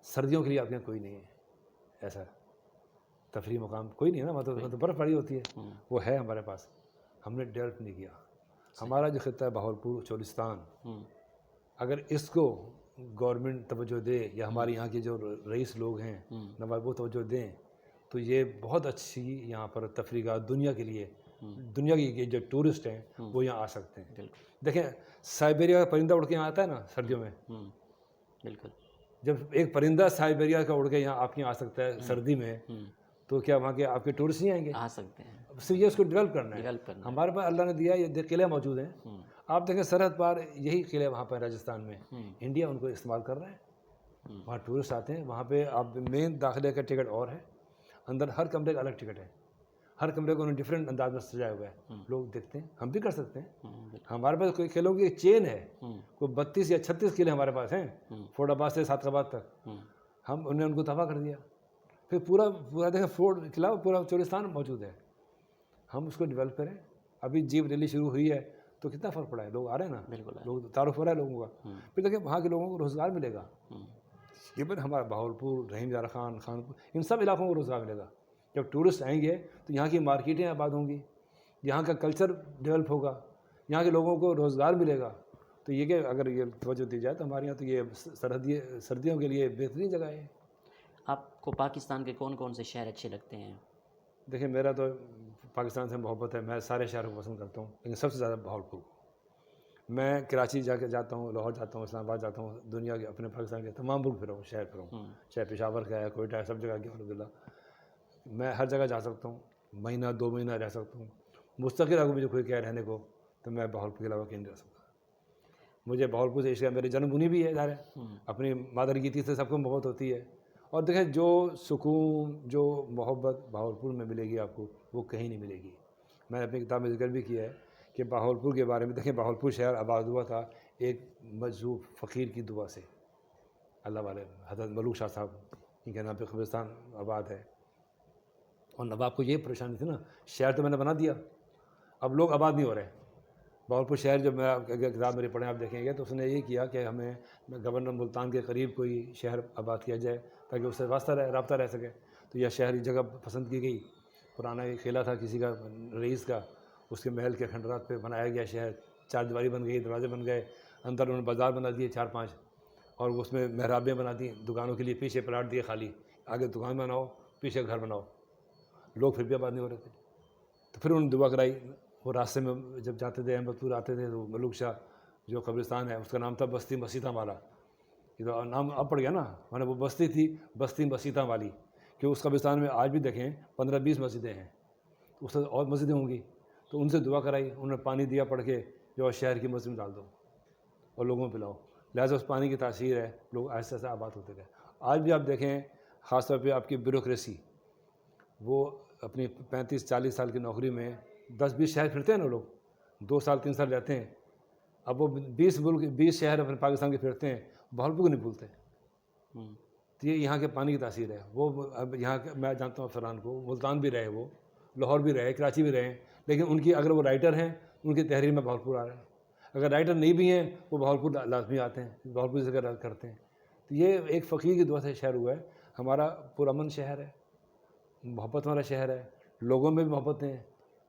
سردیوں کے لیے آپ کے یہاں کوئی نہیں ہے ایسا تفریح مقام، کوئی نہیں ہے نا. مطلب برف پڑی ہوتی ہے، وہ ہے ہمارے پاس. ہم نے ڈیولپ نہیں کیا. ہمارا جو خطہ ہے بہاولپور چولستان، اگر اس کو گورنمنٹ توجہ دے یا ہمارے یہاں کے جو رئیس لوگ ہیں نواب وہ توجہ دیں تو یہ بہت اچھی یہاں پر تفریح کا دنیا کے لیے، دنیا کے جو ٹورسٹ ہیں وہ یہاں آ سکتے ہیں. دیکھیں سائبیریا کا پرندہ اڑ کے یہاں آتا ہے نا سردیوں میں. بالکل. جب ایک پرندہ سائبیریا کا اڑ کے یہاں آپ کے یہاں آ سکتا ہے سردی میں تو کیا وہاں کے آپ کے ٹورسٹ نہیں آئیں گے؟ آ سکتے ہیں. صرف یہ اس کو ڈیولپ کرنا ہے. ہمارے پاس اللہ نے دیا یہ قلعے موجود ہیں. آپ دیکھیں سرحد پار یہی قلعے وہاں پر راجستھان میں، انڈیا ان کو استعمال کر رہے ہیں. وہاں ٹورسٹ آتے ہیں, وہاں پہ آپ مین داخلے کا ٹکٹ اور ہے, اندر ہر کمرے کا الگ ٹکٹ ہے, ہر کمرے کو انہوں نے ڈفرینٹ انداز میں سجایا ہوا ہے, لوگ دیکھتے ہیں, ہم بھی کر سکتے ہیں. ہمارے پاس کوئی کھیلوں کی چین ہے, کوئی 32 یا 36 قلعے ہمارے پاس ہیں, فورٹ آباد سے سعد آباد تک, ہم انہوں نے ان کو تباہ کر دیا. پھر پورا دیکھیں فورٹ قلعہ پورا چورستان موجود ہے, ہم اس کو ڈیولپ کریں. ابھی جیپ ریلی شروع ہوئی ہے تو کتنا فرق پڑا ہے, لوگ آ رہے ہیں نا, بالکل لوگ تعارف ہو رہا ہے لوگوں کا. پھر دیکھیں وہاں کے لوگوں کو روزگار ملے گا, ایون ہمارا بہاولپور, رحیم یار خان, خانپور, ان سب علاقوں کو روزگار ملے گا. جب ٹورسٹ آئیں گے تو یہاں کی مارکیٹیں آباد ہوں گی, یہاں کا کلچر ڈیولپ ہوگا, یہاں کے لوگوں کو روزگار ملے گا. تو یہ کہ اگر یہ توجہ دی جائے تو ہمارے یہاں تو یہ سردیوں کے لیے بہترین جگہ ہے. آپ کو پاکستان کے کون کون سے شہر اچھے لگتے ہیں؟ دیکھیں میرا تو پاکستان سے محبت ہے, میں سارے شہروں کو پسند کرتا ہوں, لیکن سب سے زیادہ بہاولپور. میں کراچی جاتا ہوں, لاہور جاتا ہوں, اسلام آباد جاتا ہوں, دنیا کے اپنے پاکستان کے تمام ملک پھرا ہوں, شہر پھرا ہوں, چاہے پشاور کا ہے, کوئٹہ ہے, سب جگہ کی الحمد للہ. میں ہر جگہ جا سکتا ہوں, مہینہ 2 مہینہ رہ سکتا ہوں. مستقل اگر مجھے کوئی کہہ رہنے کو تو میں بہاولپور کے علاوہ کہیں نہیں رہ سکتا. مجھے بہاولپور سے عشق, میری جنم بھومی بھی ہے ادھر ہے, اپنی مادر گیتی سے سب کو محبت ہوتی ہے. اور دیکھیں جو سکون, جو محبت بہاولپور میں ملے گی آپ کو, وہ کہیں نہیں ملے گی. میں نے اپنی کتاب میں ذکر بھی کیا ہے کہ بہاولپور کے بارے میں دیکھیں, بہاولپور شہر آباد ہوا تھا ایک مجذوب فقیر کی دعا سے. اللہ والے حضرت ملوک شاہ صاحب, ان کے نام پہ قبرستان آباد ہے. اور نواب کو یہ پریشانی تھی نا, شہر تو میں نے بنا دیا, اب لوگ آباد نہیں ہو رہے. بہاولپور شہر جب میں کتاب میری پڑھیں آپ دیکھیں گے تو اس نے یہ کیا کہ ہمیں گورنر ملتان کے قریب کوئی شہر آباد کیا جائے تاکہ اس سے رابطہ رہ سکے. تو یہ شہری جگہ پسند کی گئی. پرانا ایک قلعہ تھا کسی کا رئیس کا, اس کے محل کے کھنڈرات پہ بنایا گیا شہر. 4 دیواری بن گئی, دروازے بن گئے, اندر انہوں نے بازار بنا دیے 4-5, اور اس میں محرابیں بنا دیں دکانوں کے لیے, پیچھے پلاٹ دیے خالی, آگے دکان بناؤ, پیچھے گھر بناؤ. لوگ پھر بھی آباد نہیں ہو رہے تھے. تو پھر انہوں نے دعا کرائی. وہ راستے میں جب جاتے تھے احمدپور آتے تھے تو ملوک شاہ جو قبرستان ہے اس کا نام تھا بستی مسیطاں والا. یہ تو نام اب پڑ گیا نا, مانا وہ بستی تھی بستی مسیطاں والی, کہ اس قبرستان میں آج بھی دیکھیں 15-20 مسجدیں ہیں, اس سے اور مسجدیں ہوں گی. تو ان سے دعا کرائی, انہوں نے پانی دیا پڑھ کے, جو شہر کی مسجد میں ڈال دو اور لوگوں میں پلاؤ. لہٰذا اس پانی کی تاثیر ہے, لوگ آہستہ آہستہ آباد ہوتے گئے. آج بھی آپ دیکھیں, خاص طور پہ آپ کی بیوروکریسی, وہ اپنی 35-40 سال کی نوکری میں 10-20 شہر پھرتے ہیں نا لوگ, 2 سال 3 سال رہتے ہیں. اب وہ 20 شہر اپنے پاکستان کے پھرتے ہیں, بہاولپور کو نہیں بھولتے. تو یہ یہاں کے پانی کی تاثیر ہے. وہ اب یہاں میں جانتا ہوں افسران کو, ملتان بھی رہے, وہ لاہور بھی رہے, کراچی بھی رہے, لیکن ان کی اگر وہ رائٹر ہیں ان کی تحریر میں بہاولپور آ رہے ہیں. اگر رائٹر نہیں بھی ہیں وہ بہاولپور لازمی آتے ہیں, بہاولپور سے ذکر کرتے ہیں. تو یہ ایک فقیر کی دعا سے شہر ہوا ہے. ہمارا پرامن شہر ہے, محبت والا شہر ہے, لوگوں میں بھی محبت ہیں,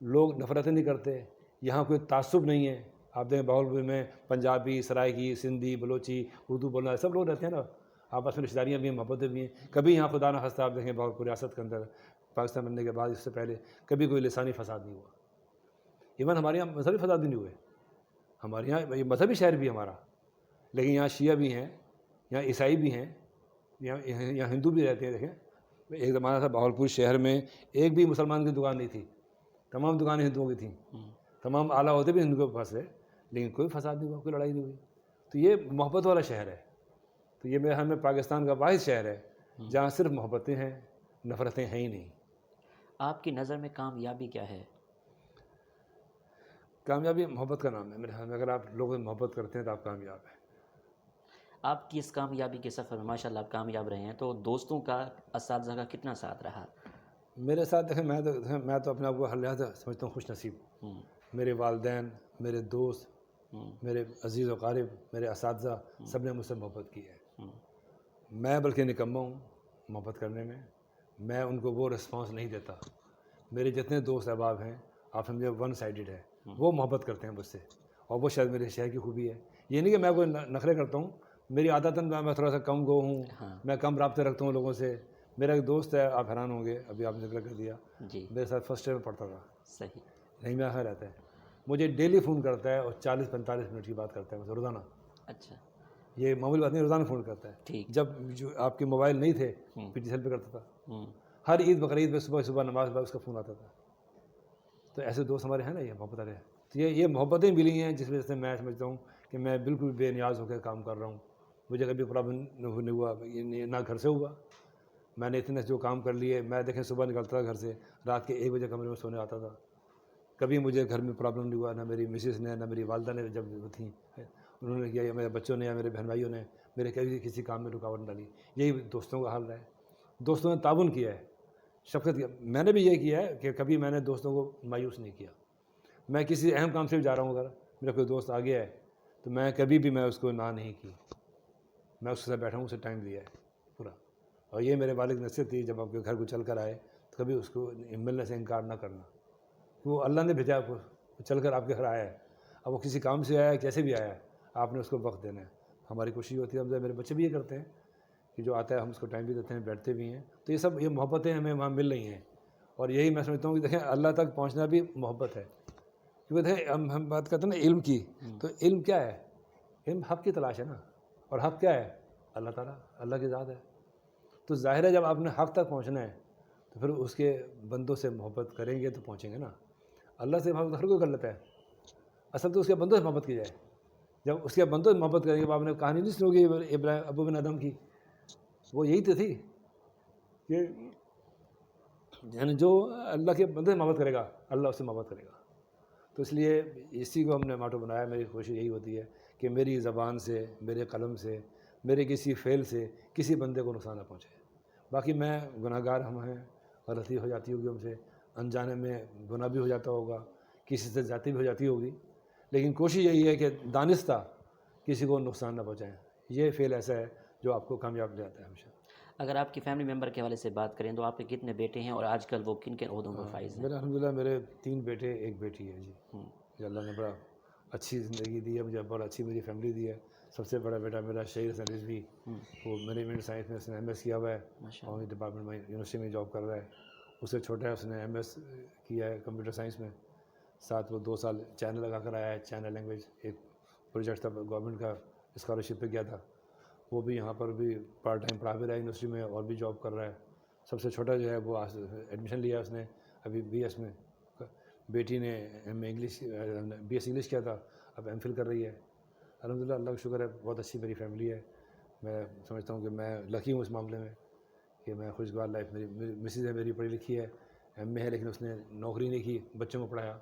لوگ نفرتیں نہیں کرتے, یہاں کوئی تعصب نہیں ہے. آپ دیکھیں بہاولپور میں پنجابی, سرائکی, سندھی, بلوچی, اردو بولنا سب لوگ رہتے ہیں نا, آپس میں رشتہ داریاں بھی ہیں, محبتیں بھی ہیں. کبھی یہاں خدا نہ خواستہ آپ دیکھیں بہاولپور ریاست کے اندر پاکستان بننے کے بعد اس سے پہلے کبھی کوئی لسانی فساد نہیں ہوا. ایون ہمارے یہاں مذہبی فساد بھی نہیں ہوئے. ہمارے یہاں یہ مذہبی شہر بھی ہے ہمارا, لیکن یہاں شیعہ بھی ہیں, یہاں عیسائی بھی ہیں, یہاں ہندو بھی رہتے ہیں. دیکھیں ایک زمانہ تھا بہاولپور شہر میں ایک بھی مسلمان کی دکان نہیں تھی, تمام دکانیں ہندوؤں کی تھیں, تمام آلہ ہوتے بھی ہندوؤں کے پاس ہے, لیکن کوئی فساد نہیں ہوا, کوئی لڑائی نہیں ہوئی. تو یہ محبت والا شہر ہے. تو یہ میرے خیال میں پاکستان کا واحد شہر ہے جہاں صرف محبتیں ہیں, نفرتیں ہیں ہی نہیں. آپ کی نظر میں کامیابی کیا ہے؟ کامیابی محبت کا نام ہے میرے خیال میں. اگر آپ لوگوں سے محبت کرتے ہیں تو آپ کامیاب ہیں. آپ کی اس کامیابی کے سفر میں ماشاء اللہ آپ کامیاب رہے ہیں, تو دوستوں کا, اساتذہ کا کتنا ساتھ رہا؟ میرے ساتھ دیکھیں میں تو اپنے آپ کو ہر لحاظ سے سمجھتا ہوں خوش نصیب. میرے والدین, میرے دوست, میرے عزیز و قارب, میرے اساتذہ, سب نے مجھ سے محبت کی ہے. میں بلکہ نکمہ ہوں محبت کرنے میں, میں ان کو وہ رسپانس نہیں دیتا. میرے جتنے دوست احباب ہیں آپ سمجھے ون سائیڈڈ ہے, وہ محبت کرتے ہیں مجھ سے, اور وہ شاید میرے شہر کی خوبی ہے. یہ نہیں کہ میں کوئی نخرے کرتا ہوں, میری عادتاً میں تھوڑا سا کم گو ہوں, میں کم رابطے رکھتا ہوں لوگوں سے. میرا ایک دوست ہے, آپ حیران ہوں گے, ابھی آپ نے ذکر کر دیا, جی میرے ساتھ فرسٹ ایئر میں پڑھتا تھا, صحیح. نہیں میں آخر رہتا ہے, مجھے ڈیلی فون کرتا ہے اور 40-45 منٹ کی بات کرتا ہے مجھے روزانہ. اچھا یہ معمولی بات نہیں, روزانہ فون کرتا ہے. ٹھیک. جب جو آپ کے موبائل نہیں تھے پھر جسل پہ کرتا تھا, ہر عید بقرعید پہ صبح نماز بعد اس کا فون آتا تھا. تو ایسے دوست ہمارے ہیں نا, یہ محبت والے. تو یہ محبتیں ملی ہیں جس وجہ سے میں سمجھتا ہوں کہ میں بالکل بے نیاز ہو کے کام کر رہا ہوں, مجھے کبھی پرابلم نہیں ہوا، یہ نہ گھر سے ہوا. میں نے اتنے جو کام کر لیے، میں دیکھیں صبح نکلتا تھا گھر سے، رات کے 1 بجے کمرے میں سونے آتا تھا. کبھی مجھے گھر میں پرابلم نہیں ہوا، نہ میری مسز نے، نہ میری والدہ نے جب وہ تھیں انہوں نے کیا، یا میرے بچوں نے یا میرے بہن بھائیوں نے میرے کسی کام میں رکاوٹ ڈالی. یہی دوستوں کا حال رہا ہے. دوستوں نے تعاون کیا ہے، شفقت کیا. میں نے بھی یہ کیا ہے کہ کبھی میں نے دوستوں کو مایوس نہیں کیا. میں کسی اہم کام سے بھی جا رہا ہوں، اگر میرا کوئی دوست آ گیا ہے تو میں کبھی بھی میں اس کو نہ نہیں کی. میں اس کے ساتھ بیٹھا ہوں، اسے ٹائم دیا ہے پورا. اور یہ میرے والد کی نصیحت تھی، جب آپ کے گھر کو چل کر آئے تو کبھی اس کو ملنے سے انکار نہ کرنا. وہ اللہ نے بھیجا، آپ کو چل کر آپ کے گھر آیا ہے. اب وہ کسی کام سے آیا ہے، کیسے بھی آیا ہے، آپ نے اس کو وقت دینا ہے. ہماری کوشش ہوتی ہے، ہم میرے بچے بھی یہ کرتے ہیں کہ جو آتا ہے ہم اس کو ٹائم بھی دیتے ہیں، بیٹھتے بھی ہیں. تو یہ سب یہ محبتیں ہمیں وہاں مل رہی ہیں. اور یہی میں سمجھتا ہوں کہ دیکھیں اللہ تک پہنچنا بھی محبت ہے. کیونکہ دیکھیں ہم بات کرتے ہیں نا علم کی، تو علم کیا ہے؟ علم حق کی تلاش ہے نا. اور حق کیا ہے؟ اللہ تعالیٰ، اللہ کی ذات ہے. تو ظاہر ہے جب آپ نے حق تک پہنچنا ہے تو پھر اس کے بندوں سے محبت کریں گے تو پہنچیں گے نا. اللہ سے محبت ہر کوئی کر لیتا ہے، اصل تو اس کے بندوں سے محبت کی جائے. جب اس کے بندوں سے محبت کریں گے، آپ نے کہانی نہیں سنو گی ابو بن ادم کی، وہ یہی تو تھی کہ یعنی جو اللہ کے بندے سے محبت کرے گا اللہ اس سے محبت کرے گا. تو اس لیے اسی کو ہم نے ماٹو بنایا. میری کوشش یہی ہوتی ہے کہ میری زبان سے، میرے قلم سے، میرے کسی فعل سے کسی بندے کو نقصان نہ پہنچے. باقی میں گناہ گار ہم ہیں، غلطی ہو جاتی ہوگی ہم سے، انجانے میں گناہ بھی ہو جاتا ہوگا، کسی سے زیادتی بھی ہو جاتی ہوگی، لیکن کوشش یہی ہے کہ دانستہ کسی کو نقصان نہ پہنچائیں. یہ فعل ایسا ہے جو آپ کو کامیاب لے جاتا ہے ہمیشہ. اگر آپ کی فیملی ممبر کے حوالے سے بات کریں تو آپ کے کتنے بیٹے ہیں اور آج کل وہ کن کن عہدوں پر فائز ہیں؟ میرے الحمدللہ میرے 3 بیٹے 1 بیٹی ہے جی. مجھے اللہ نے بڑا اچھی زندگی دی ہے، مجھے بڑا اچھی میری فیملی دی ہے. سب سے بڑا بیٹا میرا شہید حسن رضوی، وہ مینجمنٹ سائنس میں اس نے MS کیا ہوا ہے اور ڈپارٹمنٹ میں یونیورسٹی میں جاب کر رہا ہے. اس سے چھوٹا ہے، اس نے MS کیا ہے کمپیوٹر سائنس میں. ساتھ وہ 2 سال چائنا لگا کر آیا ہے. چائنا لینگویج ایک پروجیکٹ تھا گورنمنٹ کا، اسکالرشپ پہ کیا تھا. وہ بھی یہاں پر بھی پارٹ ٹائم پڑھا بھی رہا ہے یونیورسٹی میں اور بھی جاب کر رہا ہے. سب سے چھوٹا جو ہے وہ ایڈمیشن لیا اس نے ابھی BS میں. بیٹی نے MA انگلش BS انگلش کیا تھا، اب MPhil کر رہی ہے. الحمدللہ اللہ کا شکر ہے، بہت اچھی میری فیملی ہے. میں سمجھتا ہوں کہ میں لکی ہوں اس معاملے میں کہ میں خوشگوار لائف. میری مسز ہے، میری پڑھی لکھی ہے، MA ہے، لیکن اس نے نوکری نہیں کی، بچوں کو پڑھایا.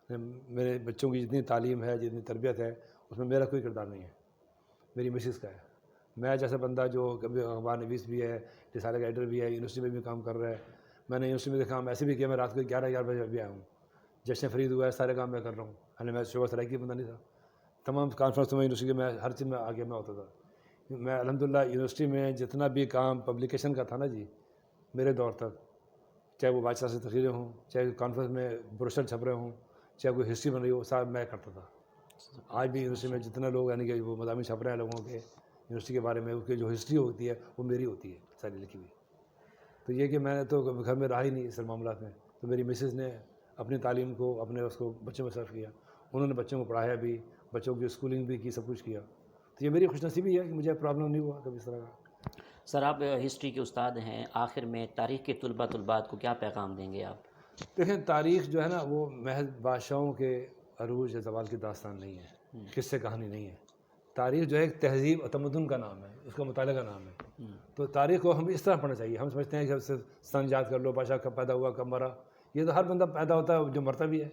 میرے بچوں کی جتنی تعلیم ہے، جتنی تربیت ہے، اس میں میرا کوئی کردار نہیں ہے، میری مسز کا ہے. میں جیسا بندہ جو کبھی اخبار نویس بھی ہے، رسالہ کا ایڈیٹر بھی ہے، یونیورسٹی میں بھی کام کر رہا ہے. میں نے یونیورسٹی میں دیکھا کام ایسے بھی کیا، میں رات کو 11 بجے بھی آیا ہوں. جشن فرید ہوا ہے، سارے کام میں کر رہا ہوں. یعنی میں شعبہ سرائکی بندہ نہیں تھا. تمام کانفرنس میں یونیورسٹی کے میں ہر چیز میں آگے میں ہوتا تھا. میں الحمدللہ یونیورسٹی میں جتنا بھی کام پبلیکیشن کا تھا نا جی میرے دور تک، چاہے وہ بادشاہ سے تقریریں ہوں، چاہے کانفرنس میں بروشر چھپ رہے ہوں، چاہے کوئی ہسٹری بن رہی ہو، صاحب میں کرتا تھا. آج بھی یونیورسٹی میں جتنے لوگ یعنی کہ وہ مضامین چھپ رہے ہیں لوگوں کے یونیورسٹی کے بارے میں، اس کی جو ہسٹری ہوتی ہے وہ میری ہوتی ہے ساری لکھی ہوئی. تو یہ کہ میں نے تو گھر میں رہا ہی نہیں اس معاملات میں. تو میری مسز نے اپنی تعلیم کو اپنے اس کو بچوں میں صرف کیا، انہوں نے بچوں کو پڑھایا بھی، بچوں کی اسکولنگ بھی کی، سب کچھ کیا. تو یہ میری خوش نصیبی ہے کہ مجھے پرابلم نہیں ہوا کبھی اس طرح کا. سر آپ ہسٹری کے استاد ہیں، آخر میں تاریخ کے طلباء کو کیا پیغام دیں گے آپ؟ دیکھیں تاریخ جو ہے نا وہ محض بادشاہوں کے عروج یا زوال کی داستان نہیں ہے، قصے کہانی نہیں ہے. تاریخ جو ہے ایک تہذیب اور تمدن کا نام ہے، اس کا مطالعہ کا نام ہے. تو تاریخ کو ہم اس طرح پڑھنا چاہیے. ہم سمجھتے ہیں کہ سن یاد کر لو، بادشاہ کب پیدا ہوا کب مرا. یہ تو ہر بندہ پیدا ہوتا ہے جو مرتا بھی ہے،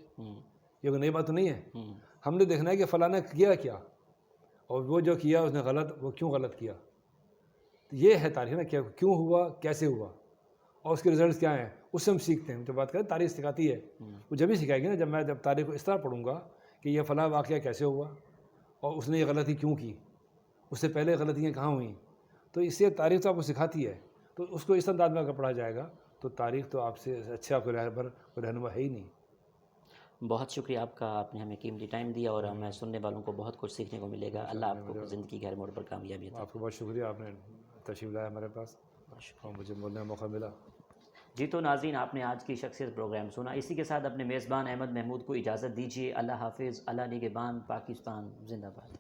یہ کوئی نئی بات تو نہیں ہے. ہم نے دیکھنا ہے کہ فلاں نے کیا کیا، اور وہ جو کیا اس نے غلط، وہ کیوں غلط کیا. تو یہ ہے تاریخ نا، کیوں ہوا، کیسے ہوا، اور اس کے رزلٹس کیا ہیں، اس سے ہم سیکھتے ہیں. جو بات کریں تاریخ سکھاتی ہے، وہ جب ہی سکھائے گی نا جب تاریخ کو اس طرح پڑھوں گا کہ یہ فلاں واقعہ کیسے ہوا اور اس نے یہ غلطی کیوں کی، اس سے پہلے غلطیاں کہاں ہوئیں. تو اس سے تاریخ تو آپ کو سکھاتی ہے. تو اس کو اس انداز میں اگر پڑھا جائے گا تو تاریخ تو آپ سے اچھا کوئی رہبر کوئی رہنما ہے ہی نہیں. بہت شکریہ آپ کا، آپ نے ہمیں قیمتی ٹائم دیا اور ہمیں سننے والوں کو بہت کچھ سیکھنے کو ملے گا. اللہ آپ کو زندگی کے ہر موڑ پر کامیابی عطا. آپ کو بہت شکریہ، آپ نے تشریف لایا ہمارے پاس اور مجھے بولنے کا موقع ملا. جی تو ناظرین، آپ نے آج کی شخصیت پروگرام سنا. اسی کے ساتھ اپنے میزبان احمد محمود کو اجازت دیجیے. اللہ حافظ. اللہ نگہبان. پاکستان زندہ باد.